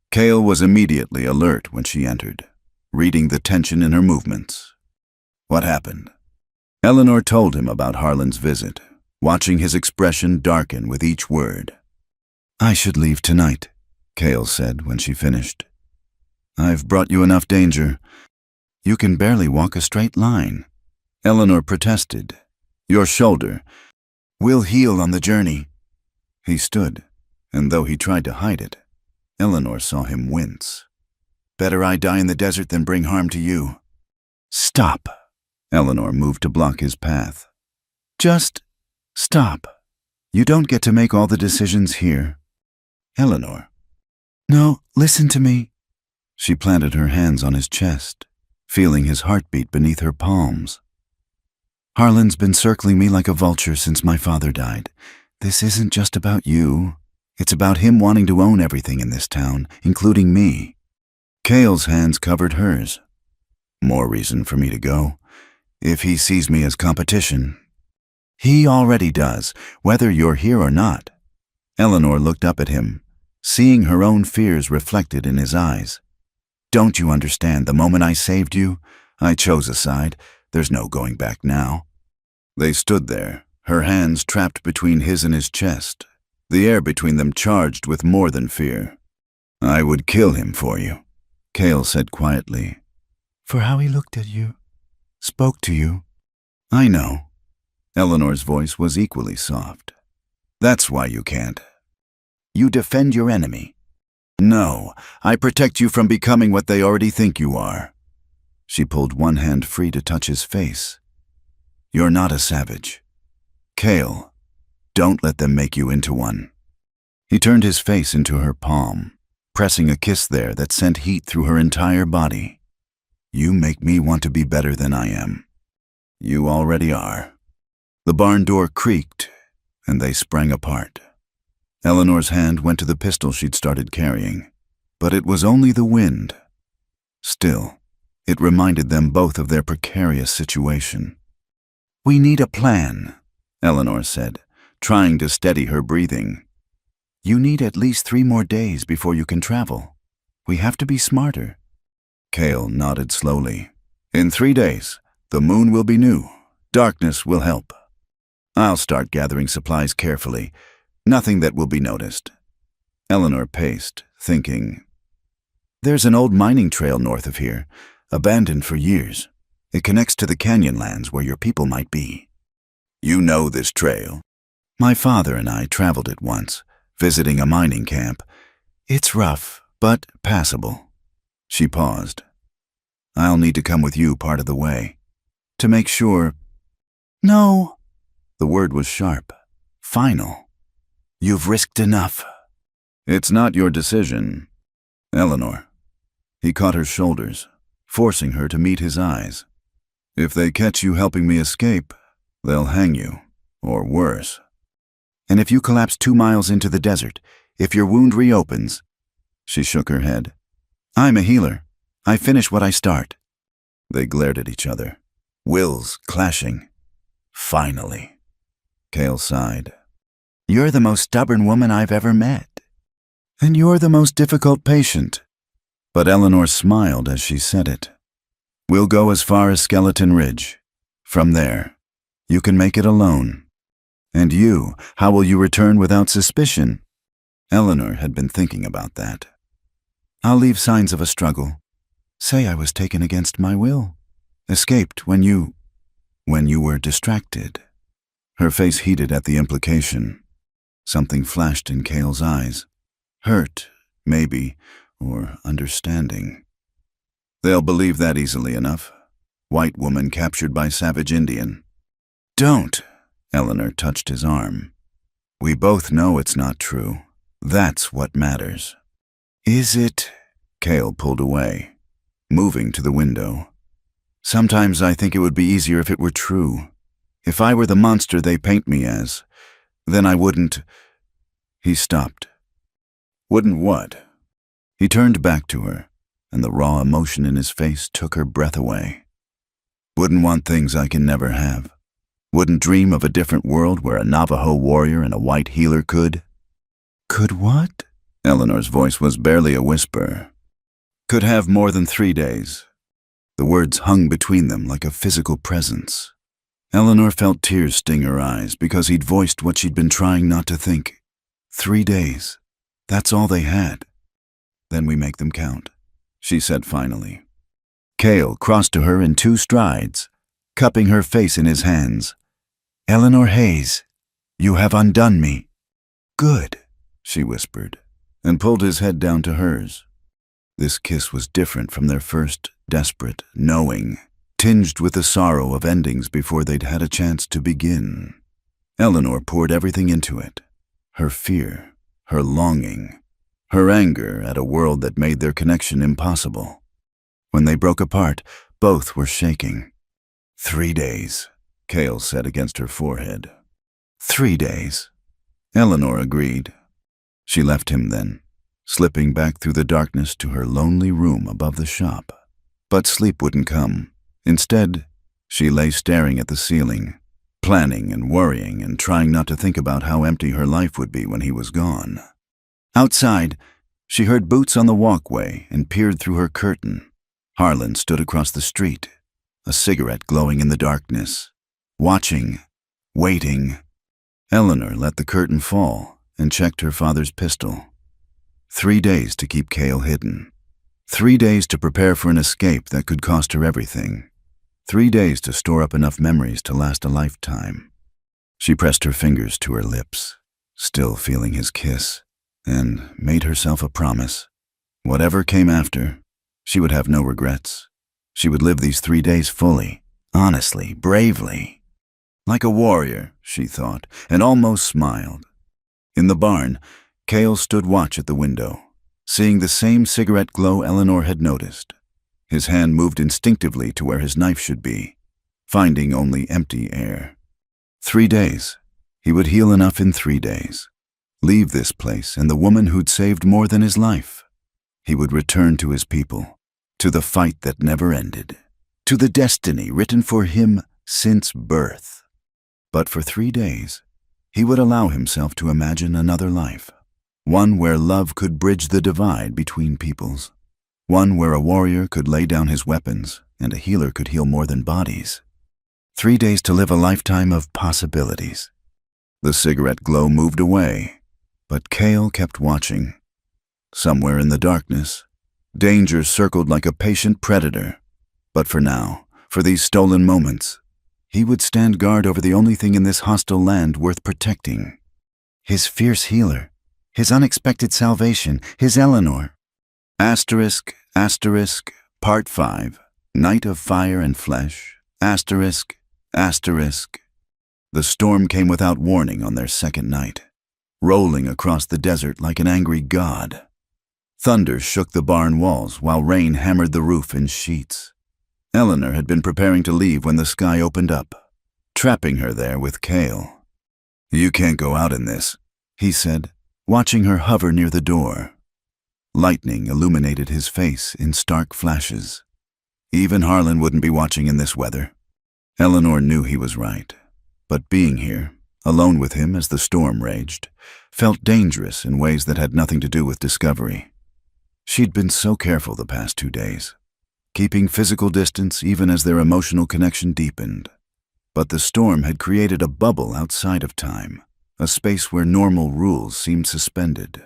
Cale was immediately alert when she entered, reading the tension in her movements. What happened? Eleanor told him about Harlan's visit, watching his expression darken with each word. "I should leave tonight," Cale said when she finished. "I've brought you enough danger. You can barely walk a straight line." Eleanor protested. "Your shoulder. We'll heal on the journey." He stood, and though he tried to hide it, Eleanor saw him wince. "Better I die in the desert than bring harm to you." "Stop." Eleanor moved to block his path. "Just stop. You don't get to make all the decisions here." "Eleanor." "No, listen to me." She planted her hands on his chest, feeling his heartbeat beneath her palms. "Harlan's been circling me like a vulture since my father died. This isn't just about you. It's about him wanting to own everything in this town, including me." Cale's hands covered hers. "More reason for me to go. If he sees me as competition." "He already does, whether you're here or not." Eleanor looked up at him, seeing her own fears reflected in his eyes. "Don't you understand? The moment I saved you, I chose a side. There's no going back now." They stood there, her hands trapped between his and his chest, the air between them charged with more than fear. "I would kill him for you," Cale said quietly. "For how he looked at you, spoke to you." "I know." Eleanor's voice was equally soft. "That's why you can't. You defend your enemy." "No, I protect you from becoming what they already think you are." She pulled one hand free to touch his face. "You're not a savage. Cale, don't let them make you into one." He turned his face into her palm, pressing a kiss there that sent heat through her entire body. "You make me want to be better than I am." "You already are." The barn door creaked, and they sprang apart. Eleanor's hand went to the pistol she'd started carrying, but it was only the wind. Still, it reminded them both of their precarious situation. "We need a plan," Eleanor said, trying to steady her breathing. "You need at least 3 more days before you can travel. We have to be smarter." Cale nodded slowly. "In 3 days, the moon will be new. Darkness will help. I'll start gathering supplies carefully. Nothing that will be noticed." Eleanor paced, thinking. "There's an old mining trail north of here, abandoned for years. It connects to the canyon lands where your people might be." "You know this trail?" "My father and I traveled it once, visiting a mining camp. It's rough, but passable." She paused. "I'll need to come with you part of the way, to make sure." "No." The word was sharp, final. "You've risked enough." "It's not your decision, Eleanor." He caught her shoulders, forcing her to meet his eyes. "If they catch you helping me escape, they'll hang you, or worse." "And if you collapse 2 miles into the desert, if your wound reopens?" She shook her head. "I'm a healer. I finish what I start." They glared at each other, wills clashing. "Finally." Cale sighed. "You're the most stubborn woman I've ever met." "And you're the most difficult patient." But Eleanor smiled as she said it. "We'll go as far as Skeleton Ridge. From there, you can make it alone. And you, how will you return without suspicion?" Eleanor had been thinking about that. "I'll leave signs of a struggle. Say I was taken against my will. Escaped when you were distracted." Her face heated at the implication. Something flashed in Cale's eyes. Hurt, maybe, or understanding. "They'll believe that easily enough. White woman captured by savage Indian." "Don't." Eleanor touched his arm. "We both know it's not true. That's what matters." "Is it?" Cale pulled away, moving to the window. Sometimes I think it would be easier if it were true. If I were the monster they paint me as, then I wouldn't. He stopped. Wouldn't what? He turned back to her, and the raw emotion in his face took her breath away. Wouldn't want things I can never have. Wouldn't dream of a different world where a Navajo warrior and a white healer could. Could what? Eleanor's voice was barely a whisper. Could have more than 3 days. The words hung between them like a physical presence. Eleanor felt tears sting her eyes because he'd voiced what she'd been trying not to think. 3 days. That's all they had. Then we make them count, she said finally. Cale crossed to her in 2 strides, cupping her face in his hands. Eleanor Hayes, you have undone me. Good, she whispered, and pulled his head down to hers. This kiss was different from their first, desperate, knowing, tinged with the sorrow of endings before they'd had a chance to begin. Eleanor poured everything into it. Her fear, her longing, her anger at a world that made their connection impossible. When they broke apart, both were shaking. 3 days, Cale said against her forehead. 3 days. Eleanor agreed. She left him then, slipping back through the darkness to her lonely room above the shop. But sleep wouldn't come. Instead, she lay staring at the ceiling, planning and worrying and trying not to think about how empty her life would be when he was gone. Outside, she heard boots on the walkway and peered through her curtain. Harlan stood across the street, a cigarette glowing in the darkness, watching, waiting. Eleanor let the curtain fall and checked her father's pistol. 3 days to keep Cale hidden. 3 days to prepare for an escape that could cost her everything. 3 days to store up enough memories to last a lifetime. She pressed her fingers to her lips, still feeling his kiss, and made herself a promise. Whatever came after, she would have no regrets. She would live these 3 days fully, honestly, bravely. Like a warrior, she thought, and almost smiled. In the barn, Cale stood watch at the window, seeing the same cigarette glow Eleanor had noticed. His hand moved instinctively to where his knife should be, finding only empty air. 3 days. He would heal enough in 3 days. Leave this place and the woman who'd saved more than his life. He would return to his people, to the fight that never ended, to the destiny written for him since birth. But for 3 days, he would allow himself to imagine another life. One where love could bridge the divide between peoples. One where a warrior could lay down his weapons and a healer could heal more than bodies. 3 days to live a lifetime of possibilities. The cigarette glow moved away, but Cale kept watching. Somewhere in the darkness, danger circled like a patient predator. But for now, for these stolen moments, he would stand guard over the only thing in this hostile land worth protecting. His fierce healer. His unexpected salvation, his Eleanor. Asterisk, asterisk, Part 5, Night of Fire and Flesh, asterisk, asterisk. The storm came without warning on their second night, rolling across the desert like an angry god. Thunder shook the barn walls while rain hammered the roof in sheets. Eleanor had been preparing to leave when the sky opened up, trapping her there with Cale. "You can't go out in this," he said, watching her hover near the door. Lightning illuminated his face in stark flashes. Even Harlan wouldn't be watching in this weather. Eleanor knew he was right, but being here, alone with him as the storm raged, felt dangerous in ways that had nothing to do with discovery. She'd been so careful the past 2 days, keeping physical distance even as their emotional connection deepened. But the storm had created a bubble outside of time, a space where normal rules seemed suspended.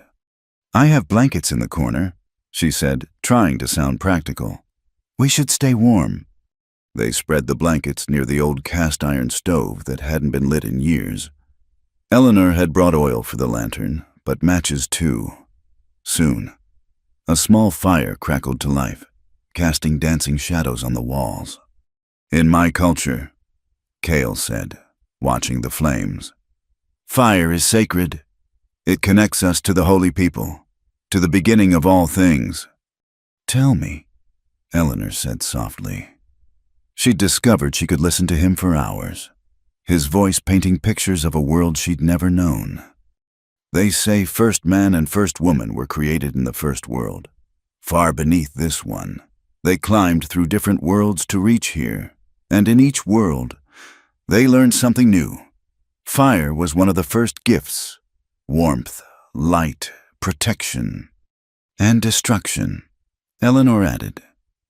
"I have blankets in the corner," she said, trying to sound practical. "We should stay warm." They spread the blankets near the old cast-iron stove that hadn't been lit in years. Eleanor had brought oil for the lantern, but matches too. Soon, a small fire crackled to life, casting dancing shadows on the walls. "In my culture," Cale said, watching the flames, "fire is sacred. It connects us to the holy people, to the beginning of all things." Tell me, Eleanor said softly. She'd discovered she could listen to him for hours, his voice painting pictures of a world she'd never known. They say first man and first woman were created in the first world. Far beneath this one, they climbed through different worlds to reach here, and in each world, they learned something new. Fire was one of the first gifts. Warmth, light, protection, and destruction, Eleanor added,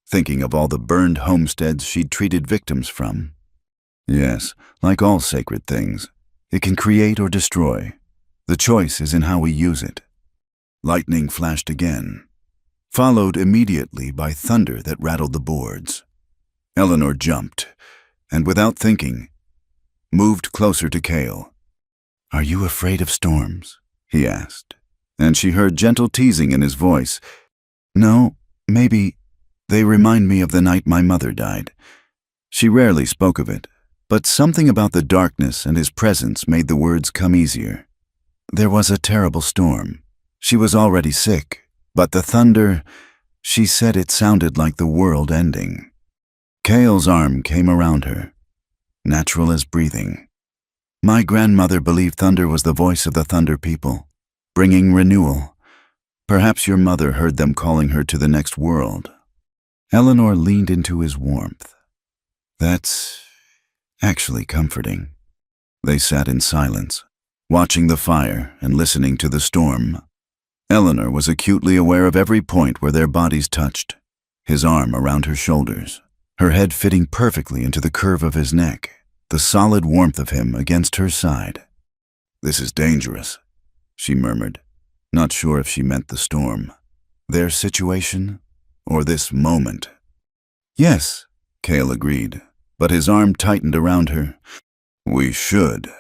thinking of all the burned homesteads she'd treated victims from. Yes, like all sacred things, it can create or destroy. The choice is in how we use it. Lightning flashed again, followed immediately by thunder that rattled the boards. Eleanor jumped, and without thinking, moved closer to Cale. "Are you afraid of storms?" he asked, and she heard gentle teasing in his voice. "No, maybe. They remind me of the night my mother died." She rarely spoke of it, but something about the darkness and his presence made the words come easier. There was a terrible storm. She was already sick, but the thunder, she said it sounded like the world ending. Cale's arm came around her, natural as breathing. "My grandmother believed thunder was the voice of the Thunder people, bringing renewal. Perhaps your mother heard them calling her to the next world." Eleanor leaned into his warmth. "That's actually comforting." They sat in silence, watching the fire and listening to the storm. Eleanor was acutely aware of every point where their bodies touched, his arm around her shoulders, her head fitting perfectly into the curve of his neck, the solid warmth of him against her side. "This is dangerous," she murmured, not sure if she meant the storm, their situation, or this moment. "Yes," Cale agreed, but his arm tightened around her. "We should."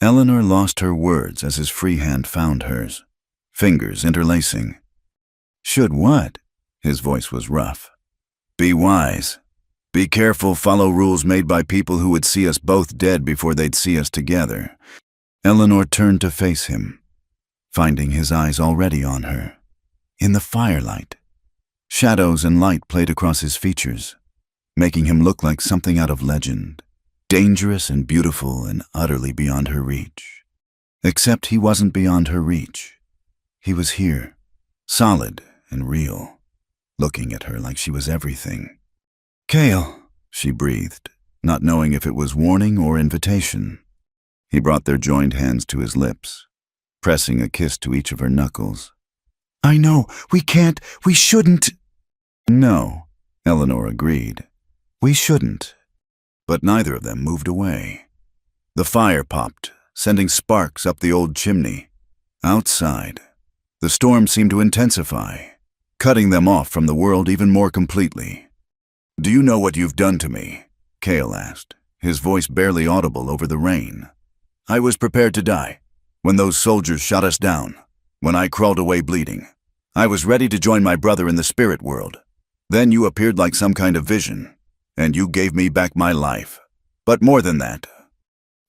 Eleanor lost her words as his free hand found hers, fingers interlacing. "Should what?" His voice was rough. "Be wise. Be careful, follow rules made by people who would see us both dead before they'd see us together." Eleanor turned to face him, finding his eyes already on her. In the firelight, shadows and light played across his features, making him look like something out of legend, dangerous and beautiful and utterly beyond her reach. Except he wasn't beyond her reach. He was here, solid and real, looking at her like she was everything. "Cale," she breathed, not knowing if it was warning or invitation. He brought their joined hands to his lips, pressing a kiss to each of her knuckles. "I know, we shouldn't." "No," Eleanor agreed. "We shouldn't." But neither of them moved away. The fire popped, sending sparks up the old chimney. Outside, the storm seemed to intensify, cutting them off from the world even more completely. "Do you know what you've done to me?" Cale asked, his voice barely audible over the rain. "I was prepared to die when those soldiers shot us down, when I crawled away bleeding. I was ready to join my brother in the spirit world. Then you appeared like some kind of vision, and you gave me back my life. But more than that."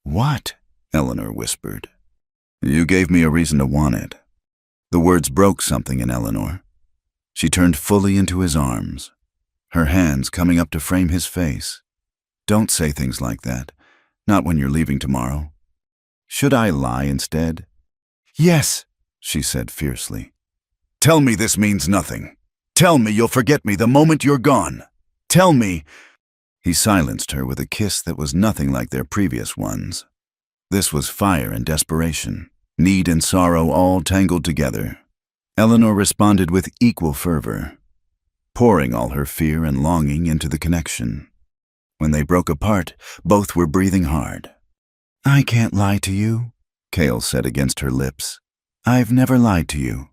"What?" Eleanor whispered. "You gave me a reason to want it." The words broke something in Eleanor. She turned fully into his arms, her hands coming up to frame his face. "Don't say things like that, not when you're leaving tomorrow." "Should I lie instead?" "Yes," she said fiercely. "Tell me this means nothing. Tell me you'll forget me the moment you're gone. Tell me—" He silenced her with a kiss that was nothing like their previous ones. This was fire and desperation, need and sorrow all tangled together. Eleanor responded with equal fervor, pouring all her fear and longing into the connection. When they broke apart, both were breathing hard. "I can't lie to you," Cale said against her lips. "I've never lied to you."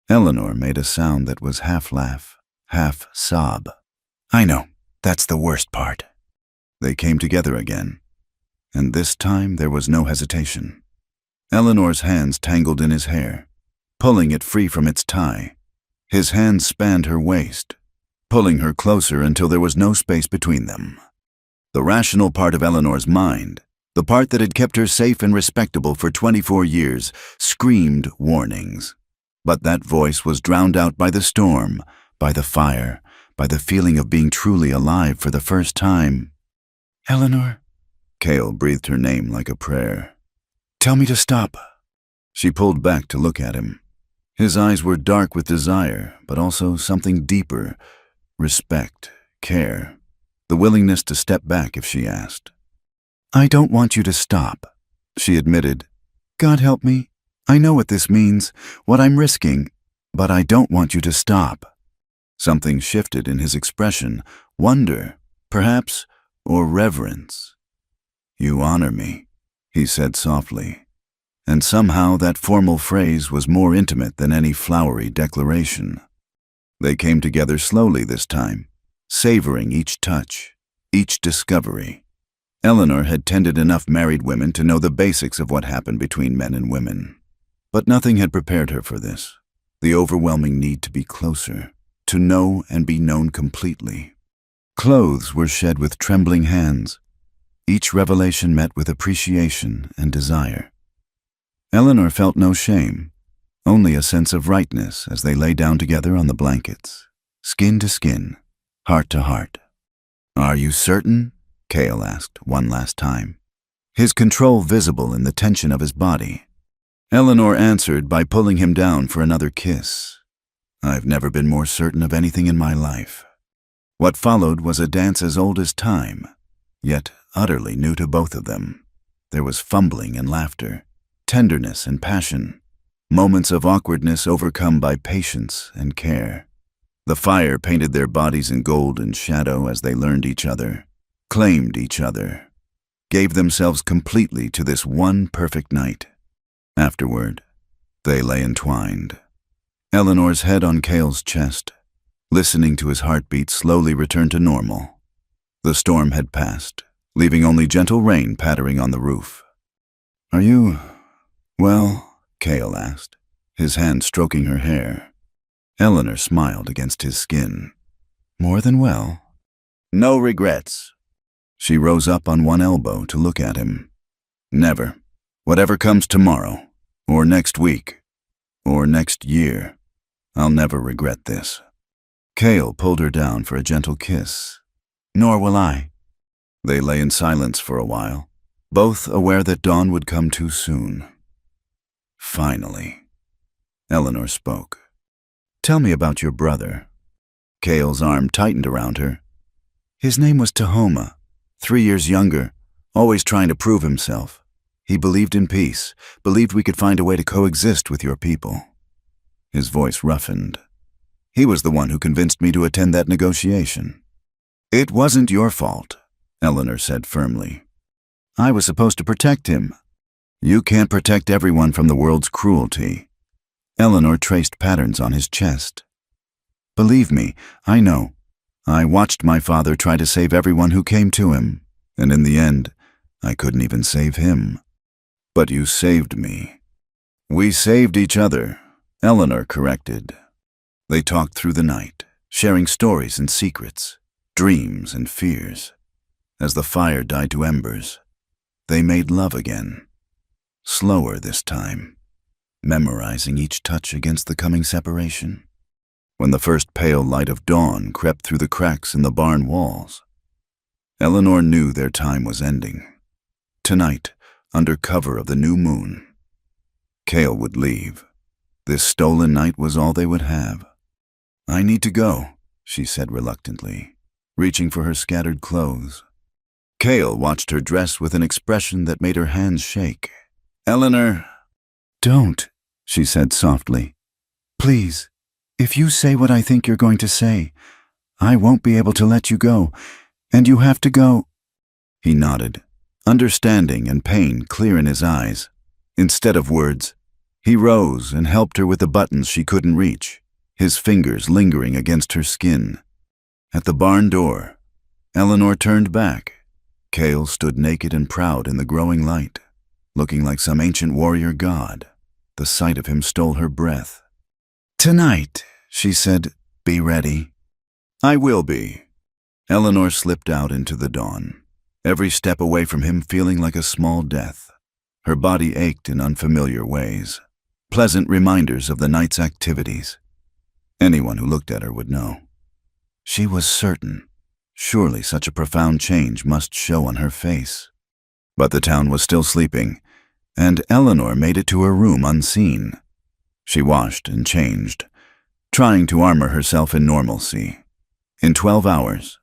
Eleanor made a sound that was half laugh, half sob. "I know, that's the worst part." They came together again, and this time there was no hesitation. Eleanor's hands tangled in his hair, pulling it free from its tie. His hands spanned her waist, pulling her closer until there was no space between them. The rational part of Eleanor's mind, the part that had kept her safe and respectable for 24 years, screamed warnings. But that voice was drowned out by the storm, by the fire, by the feeling of being truly alive for the first time. "Eleanor," Cale breathed her name like a prayer. "Tell me to stop." She pulled back to look at him. His eyes were dark with desire, but also something deeper: respect, care, the willingness to step back if she asked. "I don't want you to stop," she admitted. "God help me. I know what this means, what I'm risking, but I don't want you to stop." Something shifted in his expression, wonder, perhaps, or reverence. "You honor me," he said softly, and somehow that formal phrase was more intimate than any flowery declaration. They came together slowly this time, savoring each touch, each discovery. Eleanor had tended enough married women to know the basics of what happened between men and women. But nothing had prepared her for this, the overwhelming need to be closer, to know and be known completely. Clothes were shed with trembling hands, each revelation met with appreciation and desire. Eleanor felt no shame, only a sense of rightness as they lay down together on the blankets, skin to skin, heart to heart. "Are you certain?" Cale asked one last time, his control visible in the tension of his body. Eleanor answered by pulling him down for another kiss. "I've never been more certain of anything in my life." What followed was a dance as old as time, yet utterly new to both of them. There was fumbling and laughter, tenderness and passion, moments of awkwardness overcome by patience and care. The fire painted their bodies in gold and shadow as they learned each other, claimed each other, gave themselves completely to this one perfect night. Afterward, they lay entwined, Eleanor's head on Cale's chest, listening to his heartbeat slowly return to normal. The storm had passed, leaving only gentle rain pattering on the roof. "Are you well?" Cale asked, his hand stroking her hair. Eleanor smiled against his skin. "More than well." "No regrets." She rose up on one elbow to look at him. "Never. Whatever comes tomorrow, or next week, or next year, I'll never regret this." Cale pulled her down for a gentle kiss. "Nor will I." They lay in silence for a while, both aware that dawn would come too soon. Finally, Eleanor spoke. "Tell me about your brother." Cale's arm tightened around her. "His name was Tahoma, 3 years younger, always trying to prove himself. He believed in peace, believed we could find a way to coexist with your people." His voice roughened. "He was the one who convinced me to attend that negotiation." "It wasn't your fault," Eleanor said firmly. "I was supposed to protect him." "You can't protect everyone from the world's cruelty." Eleanor traced patterns on his chest. "Believe me, I know. I watched my father try to save everyone who came to him, and in the end, I couldn't even save him. But you saved me." "We saved each other," Eleanor corrected. They talked through the night, sharing stories and secrets, dreams and fears. As the fire died to embers, they made love again. Slower this time, memorizing each touch against the coming separation. When the first pale light of dawn crept through the cracks in the barn walls, Eleanor knew their time was ending. Tonight, under cover of the new moon, Cale would leave. This stolen night was all they would have. "I need to go," she said reluctantly, reaching for her scattered clothes. Cale watched her dress with an expression that made her hands shake. "Eleanor." "Don't," she said softly. "Please, if you say what I think you're going to say, I won't be able to let you go, and you have to go." He nodded, understanding and pain clear in his eyes. Instead of words, he rose and helped her with the buttons she couldn't reach, his fingers lingering against her skin. At the barn door, Eleanor turned back. Cale stood naked and proud in the growing light, looking like some ancient warrior god. The sight of him stole her breath. "Tonight," she said, "be ready." "I will be." Eleanor slipped out into the dawn, every step away from him feeling like a small death. Her body ached in unfamiliar ways, pleasant reminders of the night's activities. Anyone who looked at her would know. She was certain. Surely such a profound change must show on her face. But the town was still sleeping, and Eleanor made it to her room unseen. She washed and changed, trying to armor herself in normalcy. In 12 hours,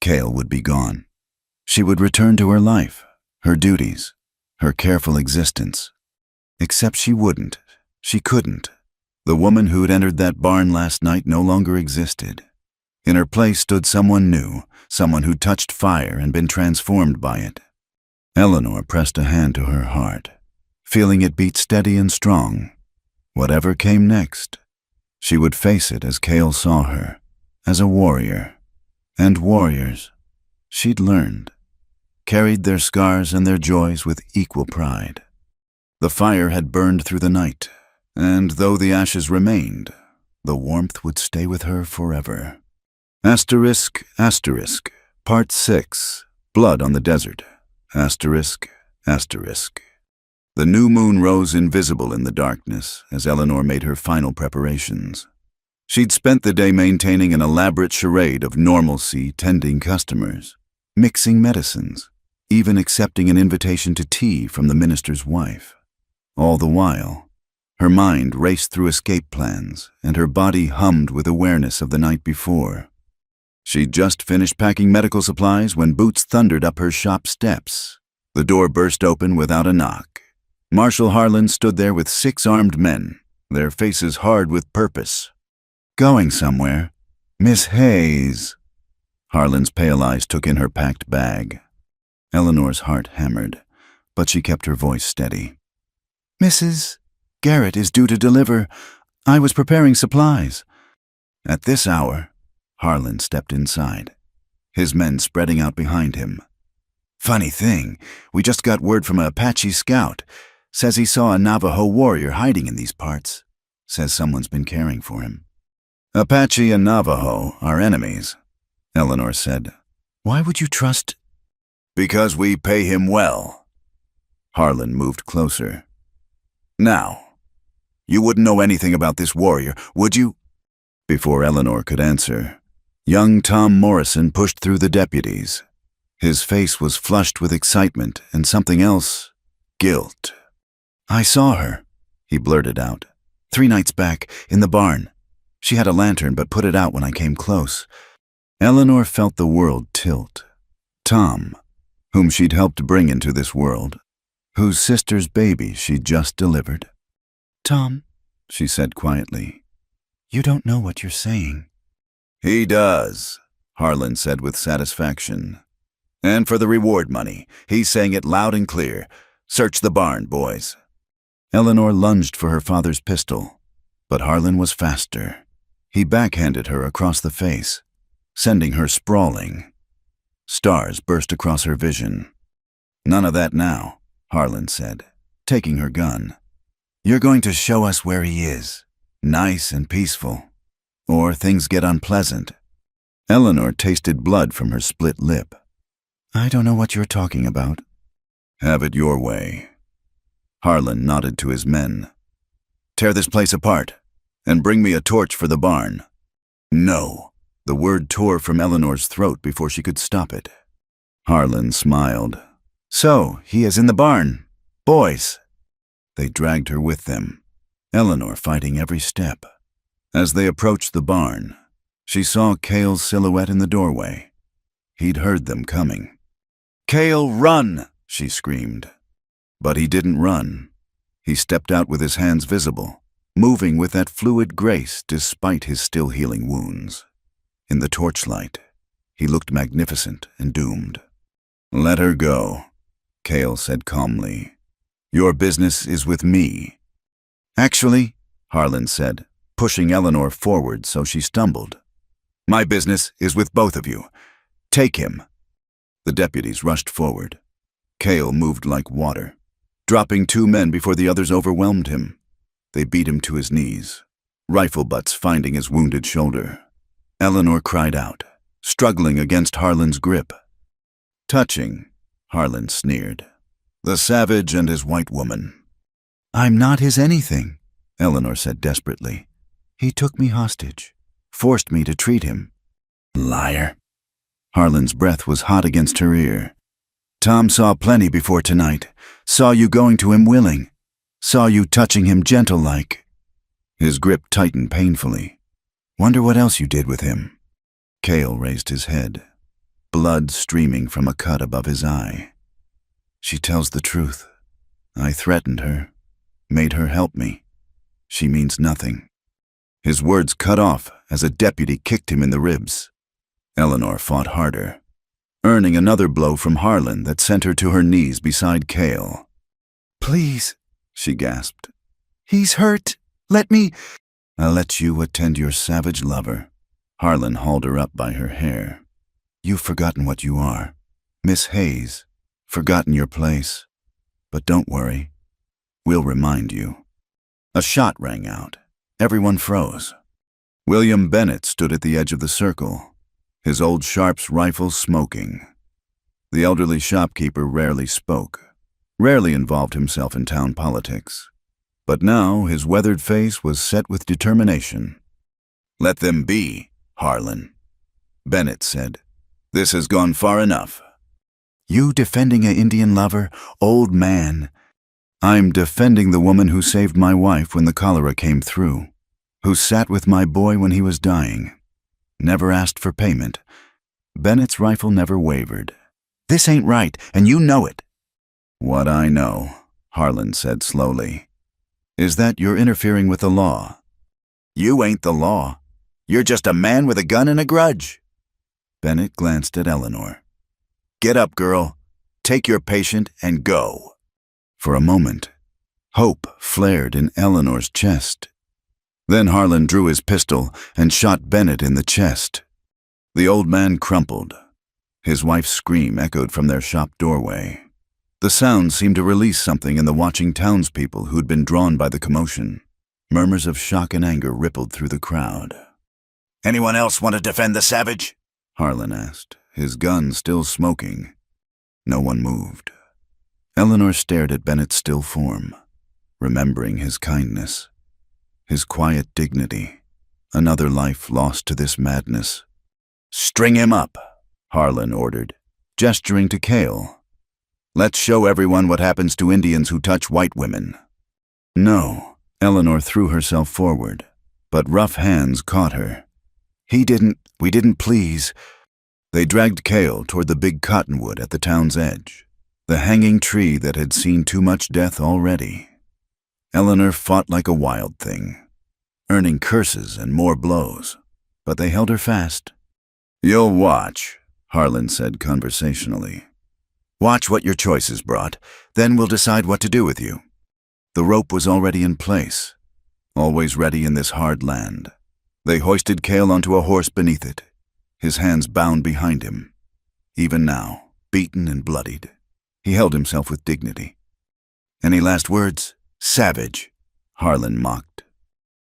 Cale would be gone. She would return to her life, her duties, her careful existence. Except she wouldn't. She couldn't. The woman who had entered that barn last night no longer existed. In her place stood someone new, someone who touched fire and been transformed by it. Eleanor pressed a hand to her heart, feeling it beat steady and strong. Whatever came next, she would face it as Cale saw her, as a warrior. And warriors, she'd learned, carried their scars and their joys with equal pride. The fire had burned through the night, and though the ashes remained, the warmth would stay with her forever. Asterisk, asterisk, Part 6, Blood on the Desert. Asterisk, asterisk. The new moon rose invisible in the darkness as Eleanor made her final preparations. She'd spent the day maintaining an elaborate charade of normalcy, tending customers, mixing medicines, even accepting an invitation to tea from the minister's wife. All the while, her mind raced through escape plans and her body hummed with awareness of the night before. She'd just finished packing medical supplies when boots thundered up her shop steps. The door burst open without a knock. Marshal Harlan stood there with 6 armed men, their faces hard with purpose. "Going somewhere? Miss Hayes." Harlan's pale eyes took in her packed bag. Eleanor's heart hammered, but she kept her voice steady. "Mrs. Garrett is due to deliver. I was preparing supplies." At this hour, Harlan stepped inside, his men spreading out behind him. "Funny thing, we just got word from an Apache scout. Says he saw a Navajo warrior hiding in these parts. Says someone's been caring for him." "Apache and Navajo are enemies," Eleanor said. "Why would you trust—" "Because we pay him well." Harlan moved closer. "Now, you wouldn't know anything about this warrior, would you?" Before Eleanor could answer, young Tom Morrison pushed through the deputies. His face was flushed with excitement and something else, guilt. "I saw her," he blurted out. 3 nights back, in the barn. She had a lantern but put it out when I came close." Eleanor felt the world tilt. Tom, whom she'd helped bring into this world, whose sister's baby she'd just delivered. "Tom," she said quietly, "you don't know what you're saying." "He does," Harlan said with satisfaction. "And for the reward money, he's saying it loud and clear. Search the barn, boys." Eleanor lunged for her father's pistol, but Harlan was faster. He backhanded her across the face, sending her sprawling. Stars burst across her vision. "None of that now," Harlan said, taking her gun. "You're going to show us where he is, nice and peaceful, or things get unpleasant." Eleanor tasted blood from her split lip. "I don't know what you're talking about." "Have it your way." Harlan nodded to his men. "Tear this place apart, and bring me a torch for the barn." "No." The word tore from Eleanor's throat before she could stop it. Harlan smiled. "So, he is in the barn. Boys." They dragged her with them, Eleanor fighting every step. As they approached the barn, she saw Cale's silhouette in the doorway. He'd heard them coming. "Cale, run!" she screamed. But he didn't run. He stepped out with his hands visible, moving with that fluid grace despite his still healing wounds. In the torchlight, he looked magnificent and doomed. "Let her go," Cale said calmly. "Your business is with me." "Actually," Harlan said, pushing Eleanor forward so she stumbled, "my business is with both of you. Take him." The deputies rushed forward. Cale moved like water, dropping 2 men before the others overwhelmed him. They beat him to his knees, rifle butts finding his wounded shoulder. Eleanor cried out, struggling against Harlan's grip. "Touching," Harlan sneered. "The savage and his white woman." "I'm not his anything," Eleanor said desperately. He took me hostage, forced me to treat him. Liar. Harlan's breath was hot against her ear. Tom saw plenty before tonight. Saw you going to him willing. Saw you touching him gentle-like. His grip tightened painfully. Wonder what else you did with him. Cale raised his head, blood streaming from a cut above his eye. She tells the truth. I threatened her, made her help me. She means nothing. His words cut off as a deputy kicked him in the ribs. Eleanor fought harder, earning another blow from Harlan that sent her to her knees beside Cale. Please, she gasped. He's hurt. Let me. I'll let you attend your savage lover. Harlan hauled her up by her hair. You've forgotten what you are. Miss Hayes, forgotten your place. But don't worry. We'll remind you. A shot rang out. Everyone froze. William Bennett stood at the edge of the circle, his old Sharps rifle smoking. The elderly shopkeeper rarely spoke, rarely involved himself in town politics. But now his weathered face was set with determination. Let them be, Harlan, Bennett said. This has gone far enough. You defending an Indian lover, old man. I'm defending the woman who saved my wife when the cholera came through, who sat with my boy when he was dying. Never asked for payment. Bennett's rifle never wavered. This ain't right, and you know it. What I know, Harlan said slowly, is that you're interfering with the law. You ain't the law. You're just a man with a gun and a grudge. Bennett glanced at Eleanor. Get up, girl. Take your patient and go. For a moment, hope flared in Eleanor's chest. Then Harlan drew his pistol and shot Bennett in the chest. The old man crumpled. His wife's scream echoed from their shop doorway. The sound seemed to release something in the watching townspeople who'd been drawn by the commotion. Murmurs of shock and anger rippled through the crowd. Anyone else want to defend the savage? Harlan asked, his gun still smoking. No one moved. Eleanor stared at Bennett's still form, remembering his kindness, his quiet dignity, another life lost to this madness. String him up, Harlan ordered, gesturing to Cale. Let's show everyone what happens to Indians who touch white women. No, Eleanor threw herself forward, but rough hands caught her. We didn't please. They dragged Cale toward the big cottonwood at the town's edge, the hanging tree that had seen too much death already. Eleanor fought like a wild thing, earning curses and more blows, but they held her fast. You'll watch, Harlan said conversationally. Watch what your choices brought, then we'll decide what to do with you. The rope was already in place, always ready in this hard land. They hoisted Cale onto a horse beneath it, his hands bound behind him. Even now, beaten and bloodied, he held himself with dignity. Any last words? Savage, Harlan mocked.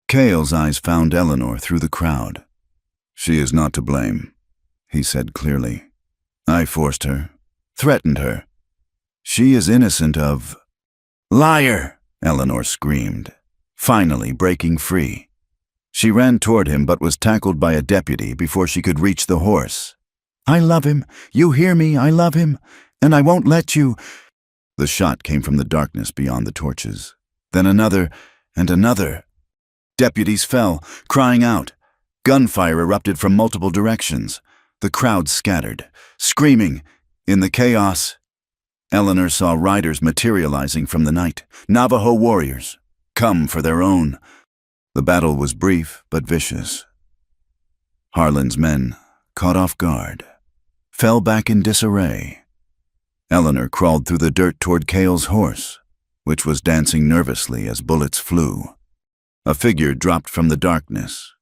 Cale's eyes found Eleanor through the crowd. She is not to blame, he said clearly. I forced her, threatened her. She is innocent of... Liar, Eleanor screamed, finally breaking free. She ran toward him but was tackled by a deputy before she could reach the horse. I love him. You hear me? I love him. And I won't let you. The shot came from the darkness beyond the torches. Then another and another. Deputies fell, crying out. Gunfire erupted from multiple directions. The crowd scattered, screaming. In the chaos, Eleanor saw riders materializing from the night, Navajo warriors, come for their own. The battle was brief but vicious. Harlan's men, caught off guard, fell back in disarray. Eleanor crawled through the dirt toward Cale's horse, which was dancing nervously as bullets flew. A figure dropped from the darkness,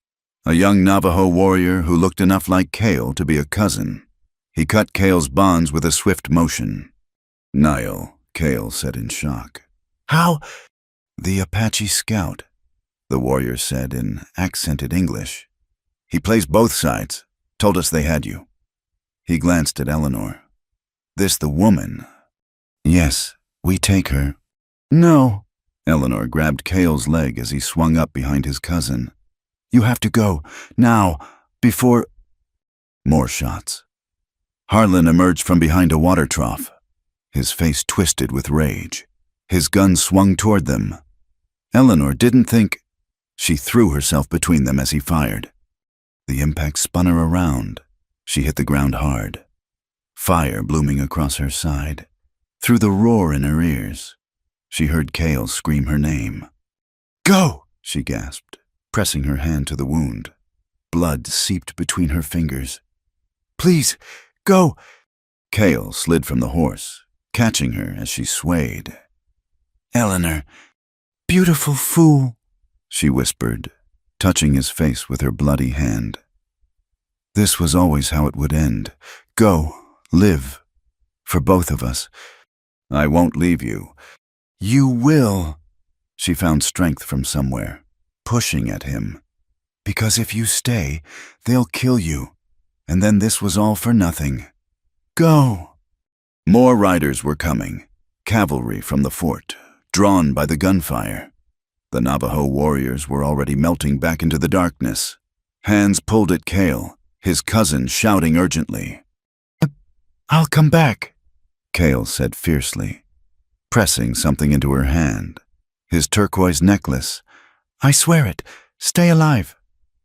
a young Navajo warrior who looked enough like Cale to be a cousin. He cut Cale's bonds with a swift motion. Niall, Cale said in shock. How? The Apache scout, the warrior said in accented English. He plays both sides, told us they had you. He glanced at Eleanor. This the woman? Yes, we take her. No. Eleanor grabbed Cale's leg as he swung up behind his cousin. You have to go, now, before—" More shots. Harlan emerged from behind a water trough, his face twisted with rage. His gun swung toward them. Eleanor didn't think. She threw herself between them as he fired. The impact spun her around. She hit the ground hard, fire blooming across her side. Through the roar in her ears, she heard Cale scream her name. "Go!" she gasped, pressing her hand to the wound. Blood seeped between her fingers. "Please, go!" Cale slid from the horse, catching her as she swayed. "Eleanor, beautiful fool," she whispered, touching his face with her bloody hand. This was always how it would end. Go, live, for both of us. "I won't leave you." "You will." She found strength from somewhere, pushing at him. "Because if you stay, they'll kill you. And then this was all for nothing. Go." More riders were coming, cavalry from the fort, drawn by the gunfire. The Navajo warriors were already melting back into the darkness. Hands pulled at Cale, his cousin shouting urgently. "I'll come back," Cale said fiercely, pressing something into her hand. His turquoise necklace. "I swear it. Stay alive.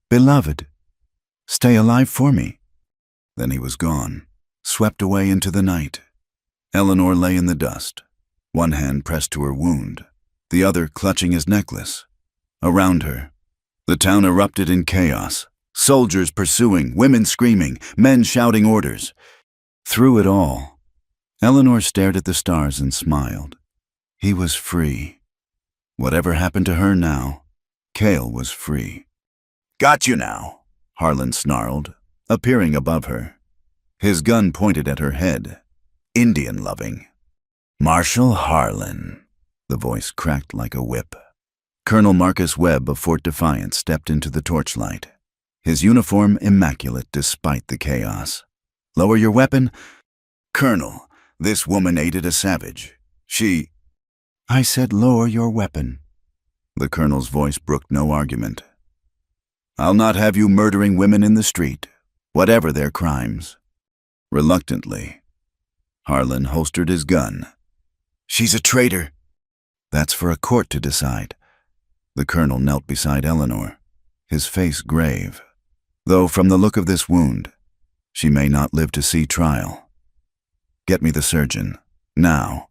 Beloved. Stay alive for me." Then he was gone, swept away into the night. Eleanor lay in the dust, one hand pressed to her wound, the other clutching his necklace. Around her, the town erupted in chaos. Soldiers pursuing, women screaming, men shouting orders. Through it all, Eleanor stared at the stars and smiled. He was free. Whatever happened to her now, Cale was free. "Got you now," Harlan snarled, appearing above her. His gun pointed at her head, Indian-loving. "Marshal Harlan," the voice cracked like a whip. Colonel Marcus Webb of Fort Defiance stepped into the torchlight, his uniform immaculate despite the chaos. "Lower your weapon." "Colonel, this woman aided a savage. She—" "I said lower your weapon." The colonel's voice brooked no argument. "I'll not have you murdering women in the street, whatever their crimes." Reluctantly, Harlan holstered his gun. "She's a traitor." "That's for a court to decide." The colonel knelt beside Eleanor, his face grave, though from the look of this wound, she may not live to see trial. "Get me the surgeon, now."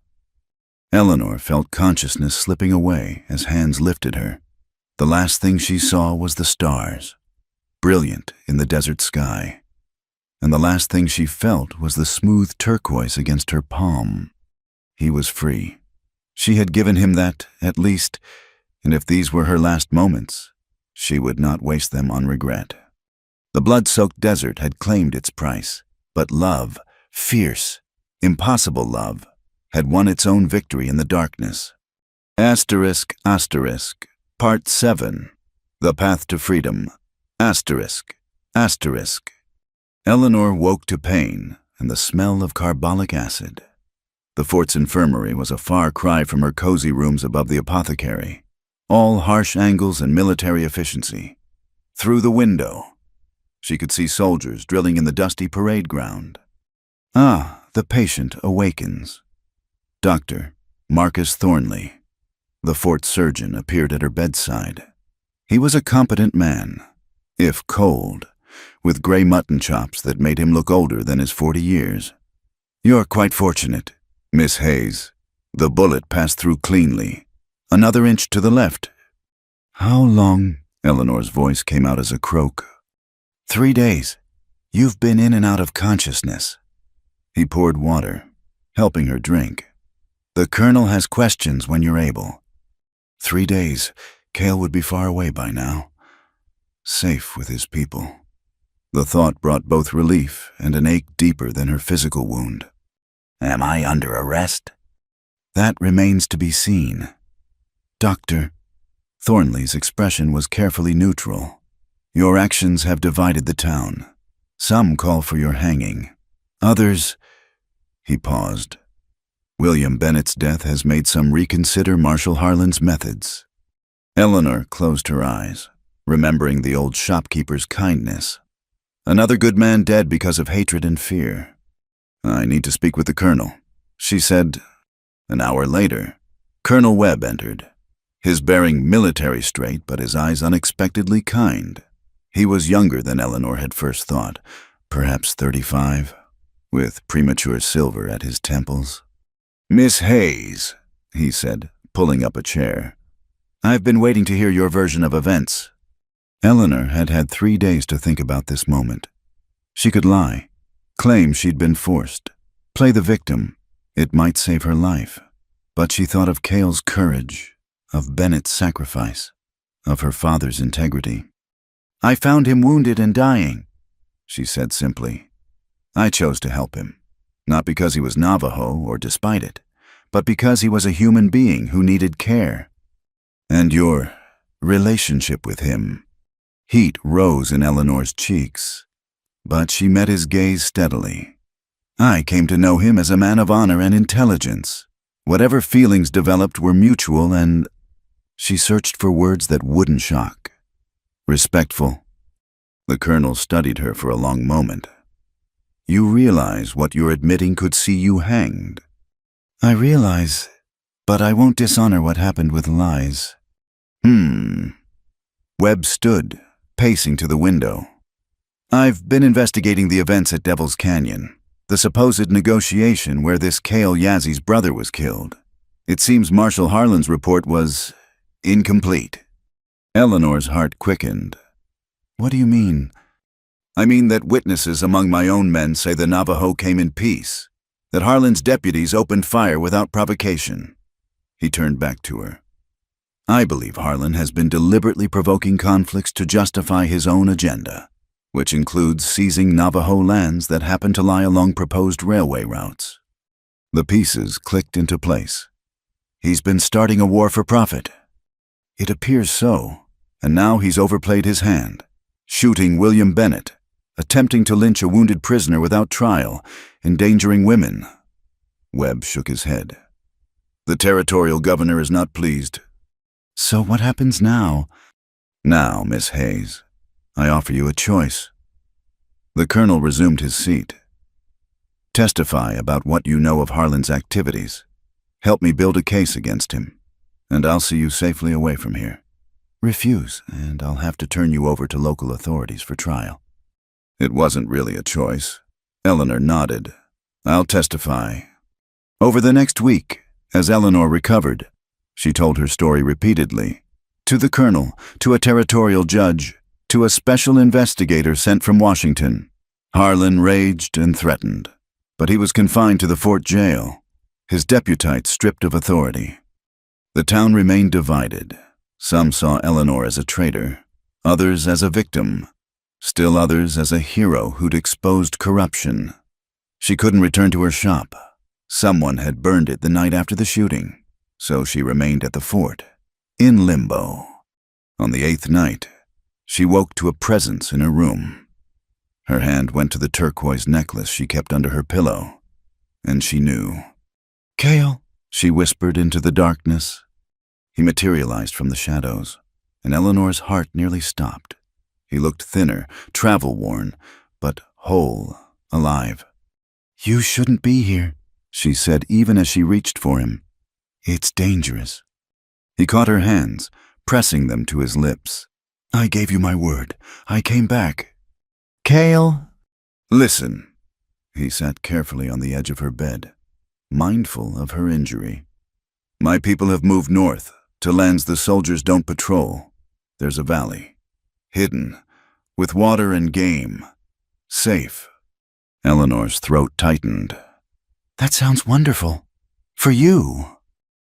Eleanor felt consciousness slipping away as hands lifted her. The last thing she saw was the stars, brilliant in the desert sky. And the last thing she felt was the smooth turquoise against her palm. He was free. She had given him that, at least, and if these were her last moments, she would not waste them on regret. The blood-soaked desert had claimed its price, but love, fierce, impossible love, had won its own victory in the darkness. Asterisk, asterisk, Part 7, The Path to Freedom, asterisk, asterisk. Eleanor woke to pain and the smell of carbolic acid. The fort's infirmary was a far cry from her cozy rooms above the apothecary, all harsh angles and military efficiency. Through the window, she could see soldiers drilling in the dusty parade ground. Ah, the patient awakens. Dr. Marcus Thornley, the fort surgeon, appeared at her bedside. He was a competent man, if cold, with gray mutton chops that made him look older than his 40 years. "You're quite fortunate, Miss Hayes. The bullet passed through cleanly. Another inch to the left." "How long?" Eleanor's voice came out as a croak. 3 days. You've been in and out of consciousness." He poured water, helping her drink. "The colonel has questions when you're able." 3 days. Cale would be far away by now, safe with his people. The thought brought both relief and an ache deeper than her physical wound. "Am I under arrest?" "That remains to be seen." "Doctor," Thornley's expression was carefully neutral, "your actions have divided the town. Some call for your hanging. Others—" He paused. "William Bennett's death has made some reconsider Marshal Harlan's methods." Eleanor closed her eyes, remembering the old shopkeeper's kindness. Another good man dead because of hatred and fear. I need to speak with the colonel, she said. An hour later, Colonel Webb entered, his bearing military straight but his eyes unexpectedly kind. He was younger than Eleanor had first thought, perhaps 35, with premature silver at his temples. "Miss Hayes," he said, pulling up a chair. "I've been waiting to hear your version of events." Eleanor had had 3 days to think about this moment. She could lie, claim she'd been forced, play the victim. It might save her life. But she thought of Cale's courage, of Bennett's sacrifice, of her father's integrity. "I found him wounded and dying," she said simply. "I chose to help him, not because he was Navajo or despite it, but because he was a human being who needed care. And your relationship with him." Heat rose in Eleanor's cheeks, but she met his gaze steadily. "I came to know him as a man of honor and intelligence. Whatever feelings developed were mutual and—" She searched for words that wouldn't shock. "Respectful." The colonel studied her for a long moment. "You realize what you're admitting could see you hanged." "I realize, but I won't dishonor what happened with lies." Webb stood, pacing to the window. "I've been investigating the events at Devil's Canyon, the supposed negotiation where this Cale Yazzy's brother was killed. It seems Marshal Harlan's report was incomplete." Eleanor's heart quickened. "What do you mean?" "I mean that witnesses among my own men say the Navajo came in peace, that Harlan's deputies opened fire without provocation." He turned back to her. "I believe Harlan has been deliberately provoking conflicts to justify his own agenda, which includes seizing Navajo lands that happen to lie along proposed railway routes." The pieces clicked into place. "He's been starting a war for profit." "It appears so, and now he's overplayed his hand, shooting William Bennett, attempting to lynch a wounded prisoner without trial, endangering women." Webb shook his head. "The territorial governor is not pleased." "So what happens now?" "Now, Miss Hayes, I offer you a choice." The colonel resumed his seat. "Testify about what you know of Harlan's activities. Help me build a case against him, and I'll see you safely away from here. Refuse, and I'll have to turn you over to local authorities for trial." It wasn't really a choice. Eleanor nodded. "I'll testify." Over the next week, as Eleanor recovered, she told her story repeatedly, to the colonel, to a territorial judge, to a special investigator sent from Washington. Harlan raged and threatened, but he was confined to the fort jail, his deputites stripped of authority. The town remained divided. Some saw Eleanor as a traitor, others as a victim, still others as a hero who'd exposed corruption. She couldn't return to her shop. Someone had burned it the night after the shooting, so she remained at the fort, in limbo. On the 8th night, she woke to a presence in her room. Her hand went to the turquoise necklace she kept under her pillow, and she knew. "Cale," she whispered into the darkness. He materialized from the shadows, and Eleanor's heart nearly stopped. He looked thinner, travel-worn, but whole, alive. "You shouldn't be here," she said even as she reached for him. "It's dangerous." He caught her hands, pressing them to his lips. "I gave you my word. I came back." "Cale." "Listen." He sat carefully on the edge of her bed, mindful of her injury. "My people have moved north, to lands the soldiers don't patrol. There's a valley, hidden, with water and game, safe." Eleanor's throat tightened. "That sounds wonderful. For you."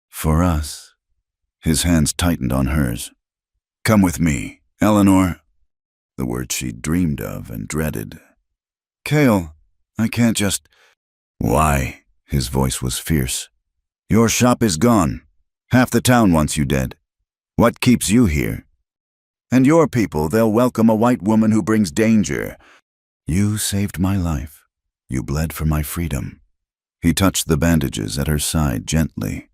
"For us." His hands tightened on hers. "Come with me, Eleanor." The word she'd dreamed of and dreaded. "Cale, I can't just—" "Why?" His voice was fierce. "Your shop is gone. Half the town wants you dead. What keeps you here? And your people, they'll welcome a white woman who brings danger." "You saved my life. You bled for my freedom." He touched the bandages at her side gently.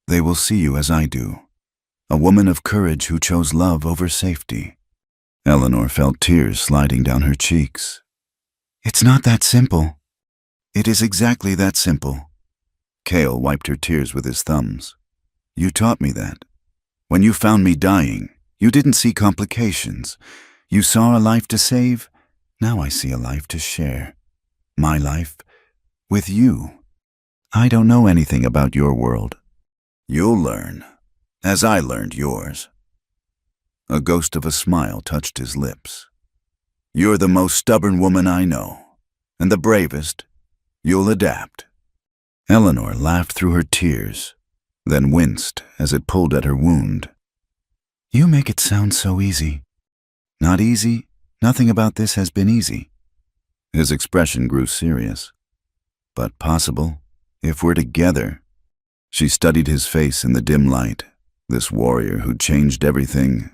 "They will see you as I do. a woman of courage who chose love over safety. Eleanor felt tears sliding down her cheeks. It's not that simple. It is exactly that simple. Cale wiped her tears with his thumbs. You taught me that. When you found me dying, you didn't see complications. You saw a life to save. Now I see a life to share. My life with you. I don't know anything about your world. You'll learn, as I learned yours. A ghost of a smile touched his lips. You're the most stubborn woman I know, and the bravest. You'll adapt. Eleanor laughed through her tears, then winced as it pulled at her wound. You make it sound so easy. Not easy. Nothing about this has been easy. His expression grew serious. But possible, if we're together. She studied his face in the dim light, this warrior who'd changed everything.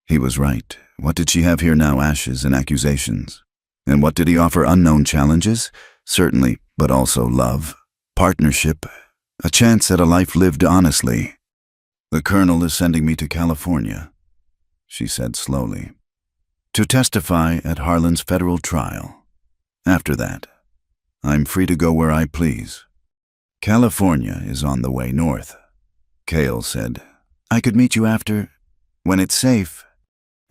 He was right. What did she have here now? Ashes and accusations. And what did he offer? Unknown challenges? Certainly, but also love, partnership, a chance at a life lived honestly. The colonel is sending me to California, she said slowly, to testify at Harlan's federal trial. After that, I'm free to go where I please. California is on the way north. Cale said, I could meet you after, when it's safe.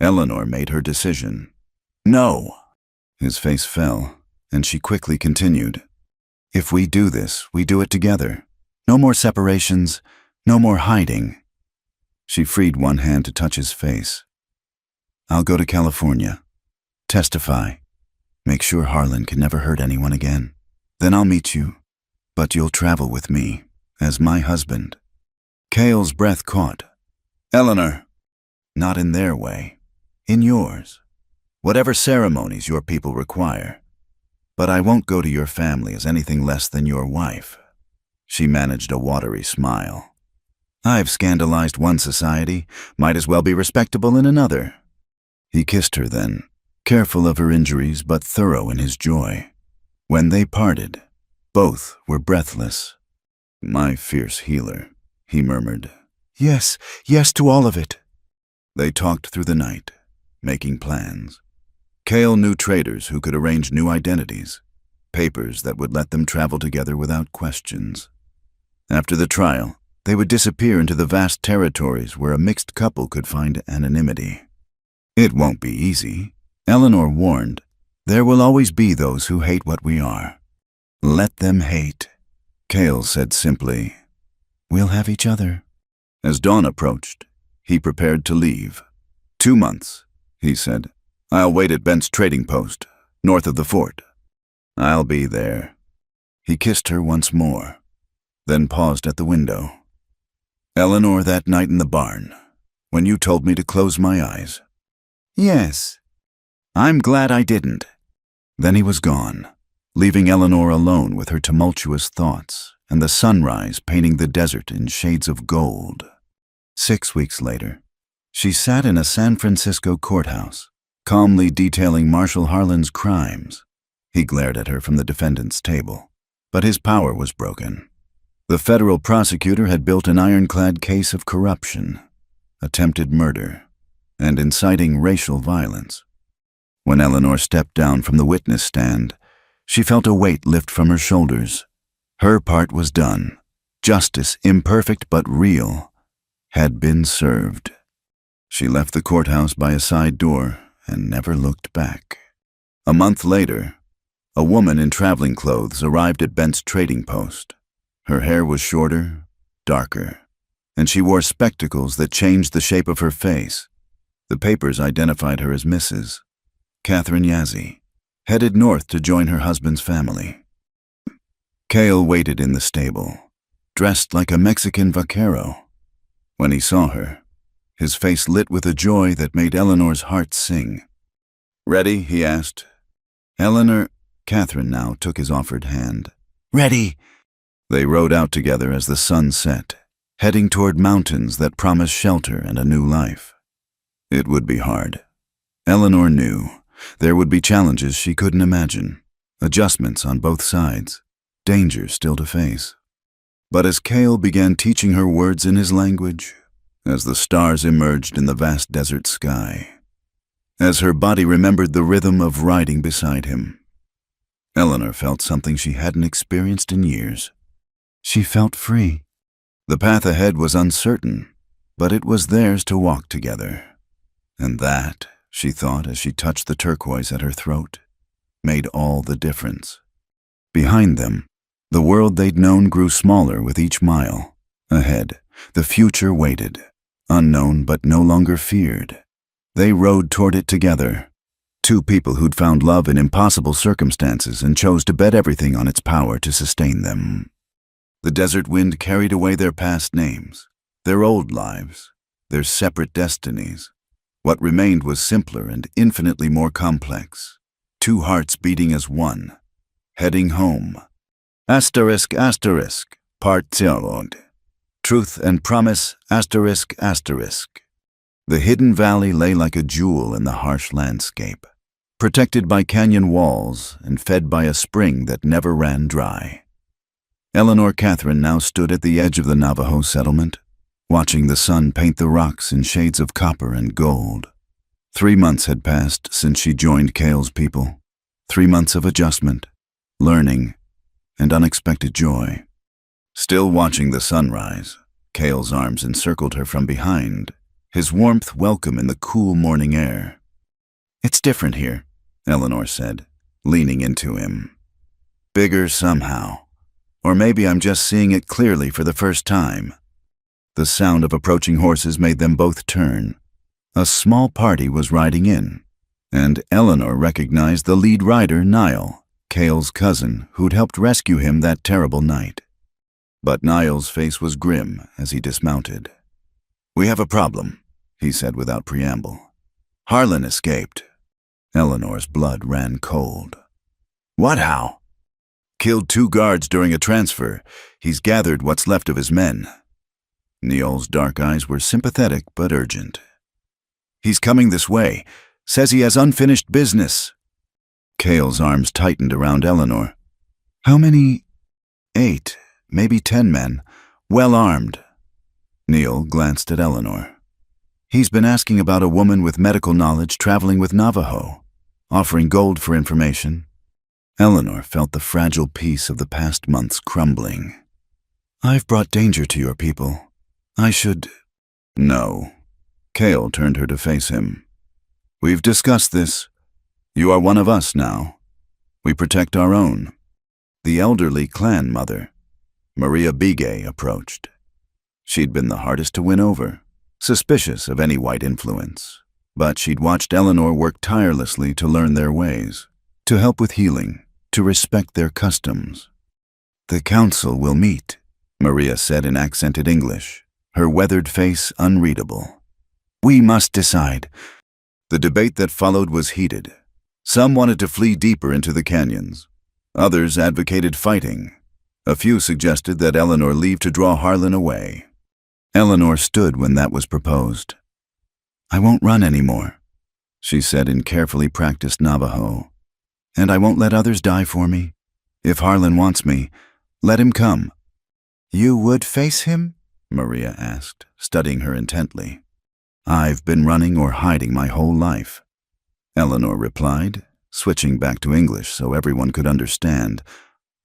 Eleanor made her decision. No. His face fell, and she quickly continued. If we do this, we do it together. No more separations, no more hiding. She freed one hand to touch his face. I'll go to California. Testify. Make sure Harlan can never hurt anyone again. Then I'll meet you, but you'll travel with me, as my husband. Cale's breath caught. Eleanor. Not in their way. In yours. Whatever ceremonies your people require. But I won't go to your family as anything less than your wife. She managed a watery smile. I've scandalized one society, might as well be respectable in another. He kissed her then, careful of her injuries but thorough in his joy. When they parted, both were breathless. My fierce healer, he murmured. Yes, yes to all of it. They talked through the night, making plans. Cale knew traders who could arrange new identities, papers that would let them travel together without questions. After the trial, they would disappear into the vast territories where a mixed couple could find anonymity. It won't be easy, Eleanor warned. There will always be those who hate what we are. Let them hate. Cale said simply, We'll have each other. As dawn approached, he prepared to leave. 2 months, he said. I'll wait at Bent's trading post, north of the fort. I'll be there. He kissed her once more, then paused at the window. Eleanor, that night in the barn, when you told me to close my eyes. Yes. I'm glad I didn't. Then he was gone, leaving Eleanor alone with her tumultuous thoughts and the sunrise painting the desert in shades of gold. 6 weeks later, she sat in a San Francisco courthouse, calmly detailing Marshal Harlan's crimes. He glared at her from the defendant's table, but his power was broken. The federal prosecutor had built an ironclad case of corruption, attempted murder, and inciting racial violence. When Eleanor stepped down from the witness stand, she felt a weight lift from her shoulders. Her part was done. Justice, imperfect but real, had been served. She left the courthouse by a side door and never looked back. A month later, a woman in traveling clothes arrived at Bent's trading post. Her hair was shorter, darker, and she wore spectacles that changed the shape of her face. The papers identified her as Mrs. Catherine Yazzie, headed north to join her husband's family. Cale waited in the stable, dressed like a Mexican vaquero. When he saw her, his face lit with a joy that made Eleanor's heart sing. Ready? He asked. Catherine now took his offered hand. Ready! They rode out together as the sun set, heading toward mountains that promised shelter and a new life. It would be hard. Eleanor knew. There would be challenges she couldn't imagine, adjustments on both sides, danger still to face. But as Cale began teaching her words in his language, as the stars emerged in the vast desert sky, as her body remembered the rhythm of riding beside him. Eleanor felt something she hadn't experienced in years. She felt free. The path ahead was uncertain, but it was theirs to walk together. And that, she thought as she touched the turquoise at her throat, made all the difference. Behind them, the world they'd known grew smaller with each mile. Ahead, the future waited, unknown but no longer feared. They rode toward it together, two people who'd found love in impossible circumstances and chose to bet everything on its power to sustain them. The desert wind carried away their past names, their old lives, their separate destinies. What remained was simpler and infinitely more complex. Two hearts beating as one, heading home. Asterisk, asterisk, part 0. Truth and promise, asterisk, asterisk. The hidden valley lay like a jewel in the harsh landscape, protected by canyon walls and fed by a spring that never ran dry. Eleanor Catherine now stood at the edge of the Navajo settlement, watching the sun paint the rocks in shades of copper and gold. 3 months had passed since she joined Cale's people. 3 months of adjustment, learning, and unexpected joy. Still watching the sunrise, Cale's arms encircled her from behind, his warmth welcome in the cool morning air. "It's different here," Eleanor said, leaning into him. "Bigger somehow. Or maybe I'm just seeing it clearly for the first time." The sound of approaching horses made them both turn. A small party was riding in, and Eleanor recognized the lead rider, Niall, Cale's cousin, who'd helped rescue him that terrible night. But Niall's face was grim as he dismounted. "We have a problem," he said without preamble. "Harlan escaped." Eleanor's blood ran cold. "What, how?" "Killed 2 guards during a transfer. He's gathered what's left of his men." Niall's dark eyes were sympathetic but urgent. "He's coming this way. Says he has unfinished business." Cale's arms tightened around Eleanor. "How many?" 8, maybe 10 men, well armed." Niall glanced at Eleanor. "He's been asking about a woman with medical knowledge traveling with Navajo, offering gold for information." Eleanor felt the fragile peace of the past months crumbling. "I've brought danger to your people. I should—" "No." Cale turned her to face him. "We've discussed this. You are one of us now. We protect our own." The elderly clan mother, Maria Bigay, approached. She'd been the hardest to win over, suspicious of any white influence, but she'd watched Eleanor work tirelessly to learn their ways, to help with healing, to respect their customs. "The council will meet," Maria said in accented English, her weathered face unreadable. "We must decide." The debate that followed was heated. Some wanted to flee deeper into the canyons. Others advocated fighting. A few suggested that Eleanor leave to draw Harlan away. Eleanor stood when that was proposed. "I won't run anymore," she said in carefully practiced Navajo. "And I won't let others die for me. If Harlan wants me, let him come." "You would face him?" Maria asked, studying her intently. "I've been running or hiding my whole life," Eleanor replied, switching back to English so everyone could understand.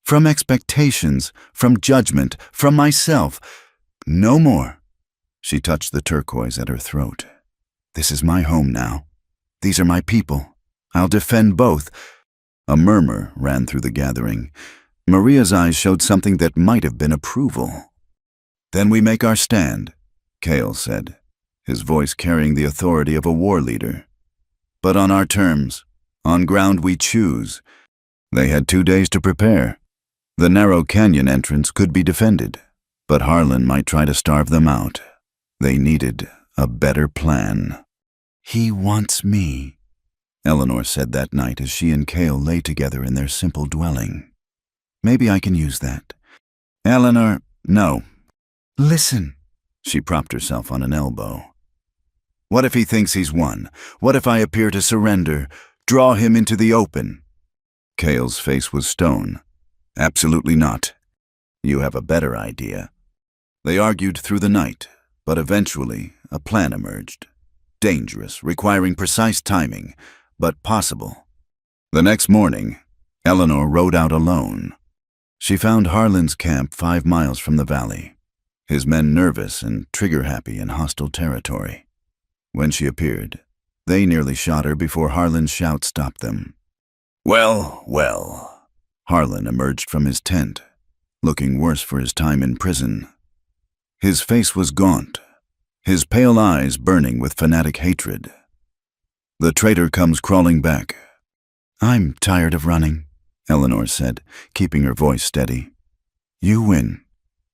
"From expectations, from judgment, from myself. No more." She touched the turquoise at her throat. "This is my home now. These are my people. I'll defend both." A murmur ran through the gathering. Maria's eyes showed something that might have been approval. "Then we make our stand," Cale said, his voice carrying the authority of a war leader. "But on our terms, on ground we choose." They had 2 days to prepare. The narrow canyon entrance could be defended, but Harlan might try to starve them out. They needed a better plan. "He wants me," Eleanor said that night as she and Cale lay together in their simple dwelling. "Maybe I can use that." "Eleanor, no." "Listen." She propped herself on an elbow. "What if he thinks he's won? What if I appear to surrender, draw him into the open?" Cale's face was stone. "Absolutely not. You have a better idea." They argued through the night, But eventually, a plan emerged. Dangerous, requiring precise timing, but possible. The next morning, Eleanor rode out alone. She found Harlan's camp 5 miles from the valley, his men nervous and trigger-happy in hostile territory. When she appeared, they nearly shot her before Harlan's shout stopped them. "Well, well." Harlan emerged from his tent, looking worse for his time in prison. His face was gaunt, his pale eyes burning with fanatic hatred. The traitor comes crawling back. "I'm tired of running," Eleanor said, keeping her voice steady. "You win.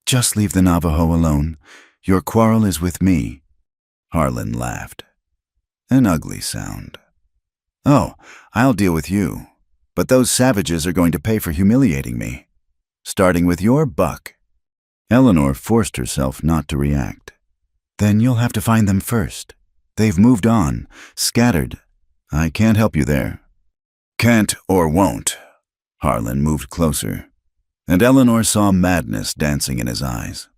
Just leave the Navajo alone. Your quarrel is with me." Harlan laughed. An ugly sound. "Oh, I'll deal with you. But those savages are going to pay for humiliating me. Starting with your buck." Eleanor forced herself not to react. "Then you'll have to find them first. They've moved on, scattered. I can't help you there." "Can't or won't." Harlan moved closer, and Eleanor saw madness dancing in his eyes.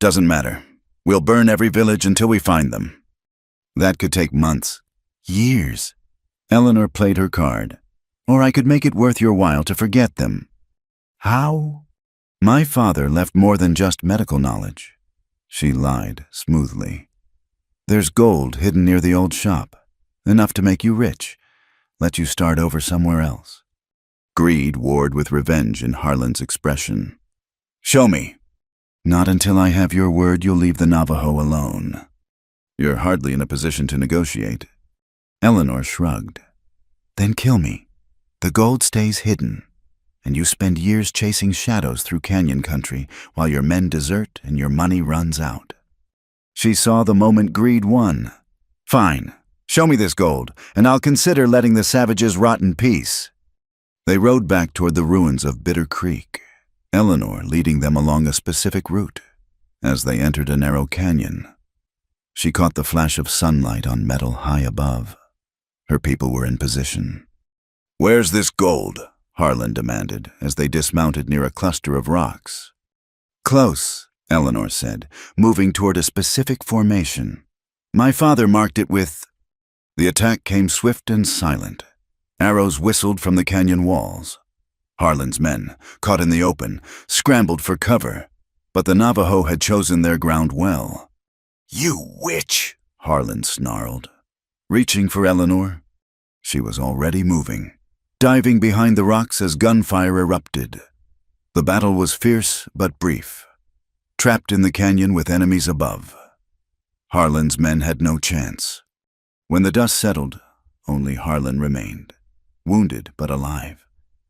"Doesn't matter. We'll burn every village until we find them." "That could take months, years." Eleanor played her card. "Or I could make it worth your while to forget them." "How?" "My father left more than just medical knowledge." She lied smoothly. "There's gold hidden near the old shop, enough to make you rich, let you start over somewhere else." Greed warred with revenge in Harlan's expression. "Show me." "Not until I have your word you'll leave the Navajo alone." "You're hardly in a position to negotiate." Eleanor shrugged. "Then kill me. The gold stays hidden, and you spend years chasing shadows through canyon country while your men desert and your money runs out." She saw the moment greed won. "Fine. Show me this gold, and I'll consider letting the savages rot in peace." They rode back toward the ruins of Bitter Creek, Eleanor leading them along a specific route. As they entered a narrow canyon, she caught the flash of sunlight on metal high above. Her people were in position. "Where's this gold?" Harlan demanded as they dismounted near a cluster of rocks. "Close," Eleanor said, moving toward a specific formation. "My father marked it with—" The attack came swift and silent. Arrows whistled from the canyon walls. Harlan's men, caught in the open, scrambled for cover, but the Navajo had chosen their ground well. "You witch!" Harlan snarled. Reaching for Eleanor, she was already moving, diving behind the rocks as gunfire erupted. The battle was fierce but brief, trapped in the canyon with enemies above. Harlan's men had no chance. When the dust settled, only Harlan remained, wounded but alive,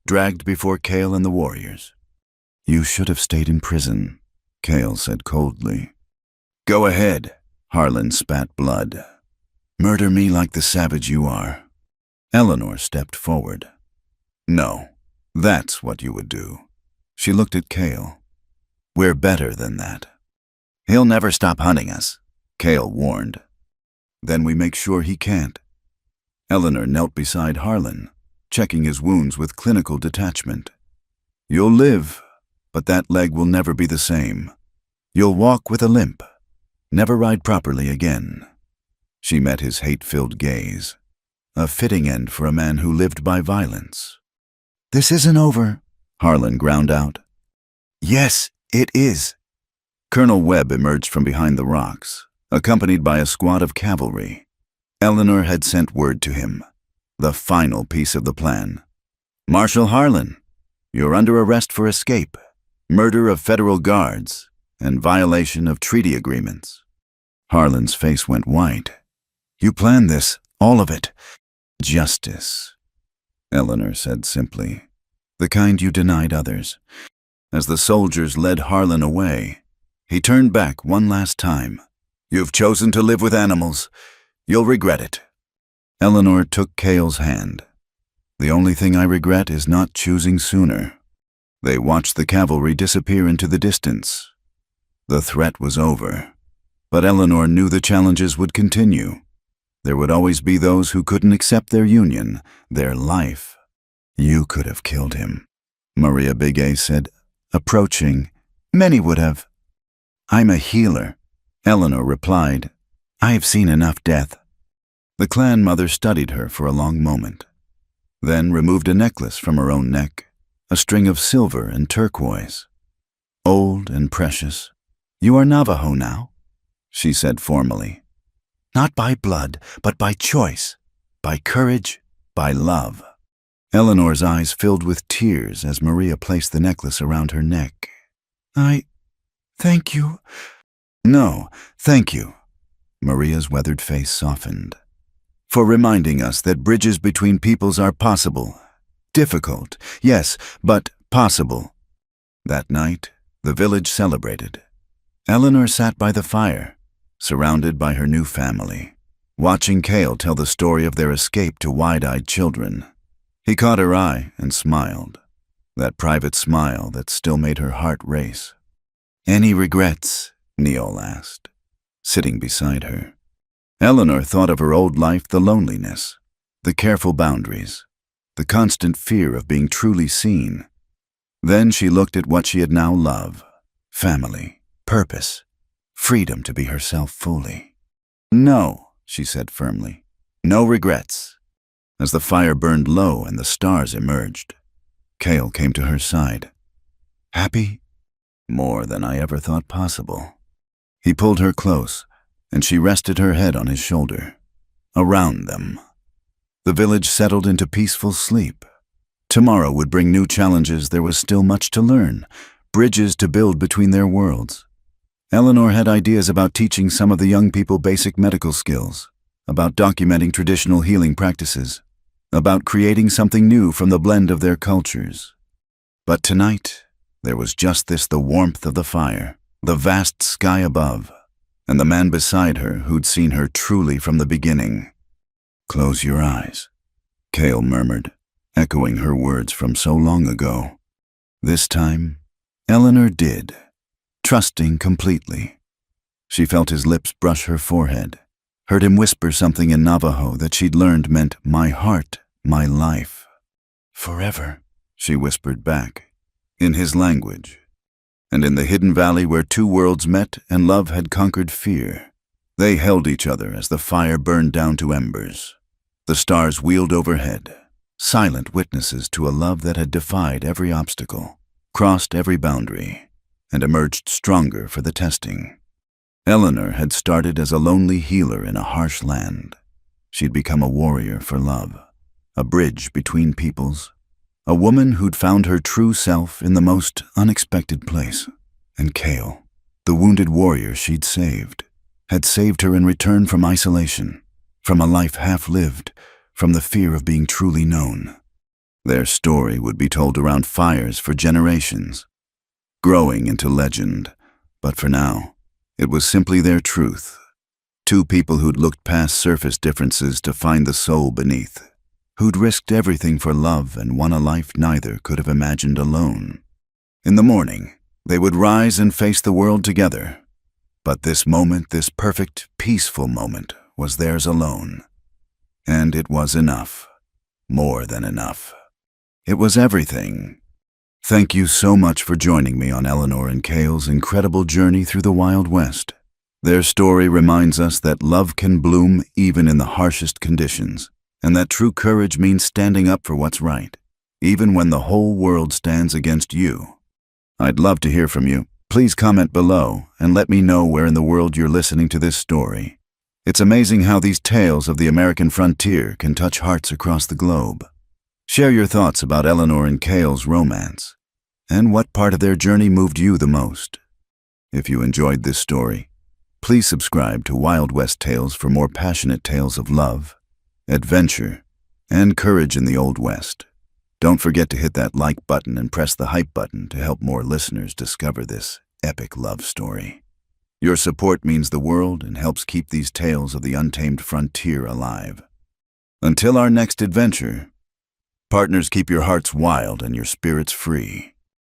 dragged before Cale and the warriors. "You should have stayed in prison," Cale said coldly. "Go ahead," Harlan spat blood. "Murder me like the savage you are." Eleanor stepped forward. "No, that's what you would do." She looked at Cale. "We're better than that." "He'll never stop hunting us," Cale warned. "Then we make sure he can't." Eleanor knelt beside Harlan, checking his wounds with clinical detachment. "You'll live, but that leg will never be the same. You'll walk with a limp, never ride properly again." She met his hate-filled gaze, a fitting end for a man who lived by violence. "This isn't over," Harlan ground out. "Yes, it is." Colonel Webb emerged from behind the rocks, accompanied by a squad of cavalry. Eleanor had sent word to him, the final piece of the plan. "Marshal Harlan, you're under arrest for escape, murder of federal guards, and violation of treaty agreements." Harlan's face went white. "You planned this, all of it." "Justice," Eleanor said simply, "the kind you denied others." As the soldiers led Harlan away, he turned back one last time. "You've chosen to live with animals. You'll regret it." Eleanor took Cale's hand. "The only thing I regret is not choosing sooner." They watched the cavalry disappear into the distance. The threat was over, but Eleanor knew the challenges would continue. There would always be those who couldn't accept their union, their life. "You could have killed him," Maria Bigay said, approaching. "Many would have." "I'm a healer," Eleanor replied, "I have seen enough death." The clan mother studied her for a long moment, then removed a necklace from her own neck, a string of silver and turquoise. "Old and precious, you are Navajo now," she said formally. "Not by blood, but by choice, by courage, by love." Eleanor's eyes filled with tears as Maria placed the necklace around her neck. Thank you." "No, thank you." Maria's weathered face softened. "For reminding us that bridges between peoples are possible. Difficult, yes, but possible." That night, the village celebrated. Eleanor sat by the fire, surrounded by her new family, watching Cale tell the story of their escape to wide-eyed children. He caught her eye and smiled, that private smile that still made her heart race. "Any regrets?" Neil asked, sitting beside her. Eleanor thought of her old life, the loneliness, the careful boundaries, the constant fear of being truly seen. Then she looked at what she had now loved: family, purpose, freedom to be herself fully. "No," she said firmly, "no regrets." As the fire burned low and the stars emerged, Cale came to her side. "Happy?" "More than I ever thought possible." He pulled her close, and she rested her head on his shoulder. Around them, the village settled into peaceful sleep. Tomorrow would bring new challenges. There was still much to learn, bridges to build between their worlds. Eleanor had ideas about teaching some of the young people basic medical skills, about documenting traditional healing practices, about creating something new from the blend of their cultures. But tonight, there was just this: the warmth of the fire, the vast sky above, and the man beside her who'd seen her truly from the beginning. "Close your eyes," Cale murmured, echoing her words from so long ago. This time, Eleanor did, trusting completely. She felt his lips brush her forehead, heard him whisper something in Navajo that she'd learned meant "my heart, my life." "Forever," she whispered back, in his language. And in the hidden valley where two worlds met and love had conquered fear, they held each other as the fire burned down to embers. The stars wheeled overhead, silent witnesses to a love that had defied every obstacle, crossed every boundary, and emerged stronger for the testing. Eleanor had started as a lonely healer in a harsh land. She'd become a warrior for love, a bridge between peoples, a woman who'd found her true self in the most unexpected place. And Cale, the wounded warrior she'd saved, had saved her in return from isolation, from a life half-lived, from the fear of being truly known. Their story would be told around fires for generations, growing into legend. But for now, it was simply their truth. Two people who'd looked past surface differences to find the soul beneath, who'd risked everything for love and won a life neither could have imagined alone. In the morning, they would rise and face the world together. But this moment, this perfect, peaceful moment, was theirs alone. And it was enough. More than enough. It was everything. Thank you so much for joining me on Eleanor and Cale's incredible journey through the Wild West. Their story reminds us that love can bloom even in the harshest conditions, and that true courage means standing up for what's right, even when the whole world stands against you. I'd love to hear from you. Please comment below and let me know where in the world you're listening to this story. It's amazing how these tales of the American frontier can touch hearts across the globe. Share your thoughts about Eleanor and Cale's romance, and what part of their journey moved you the most. If you enjoyed this story, please subscribe to Wild West Tales for more passionate tales of love, adventure, and courage in the Old West. Don't forget to hit that like button and press the hype button to help more listeners discover this epic love story. Your support means the world and helps keep these tales of the untamed frontier alive. Until our next adventure, partners, keep your hearts wild and your spirits free.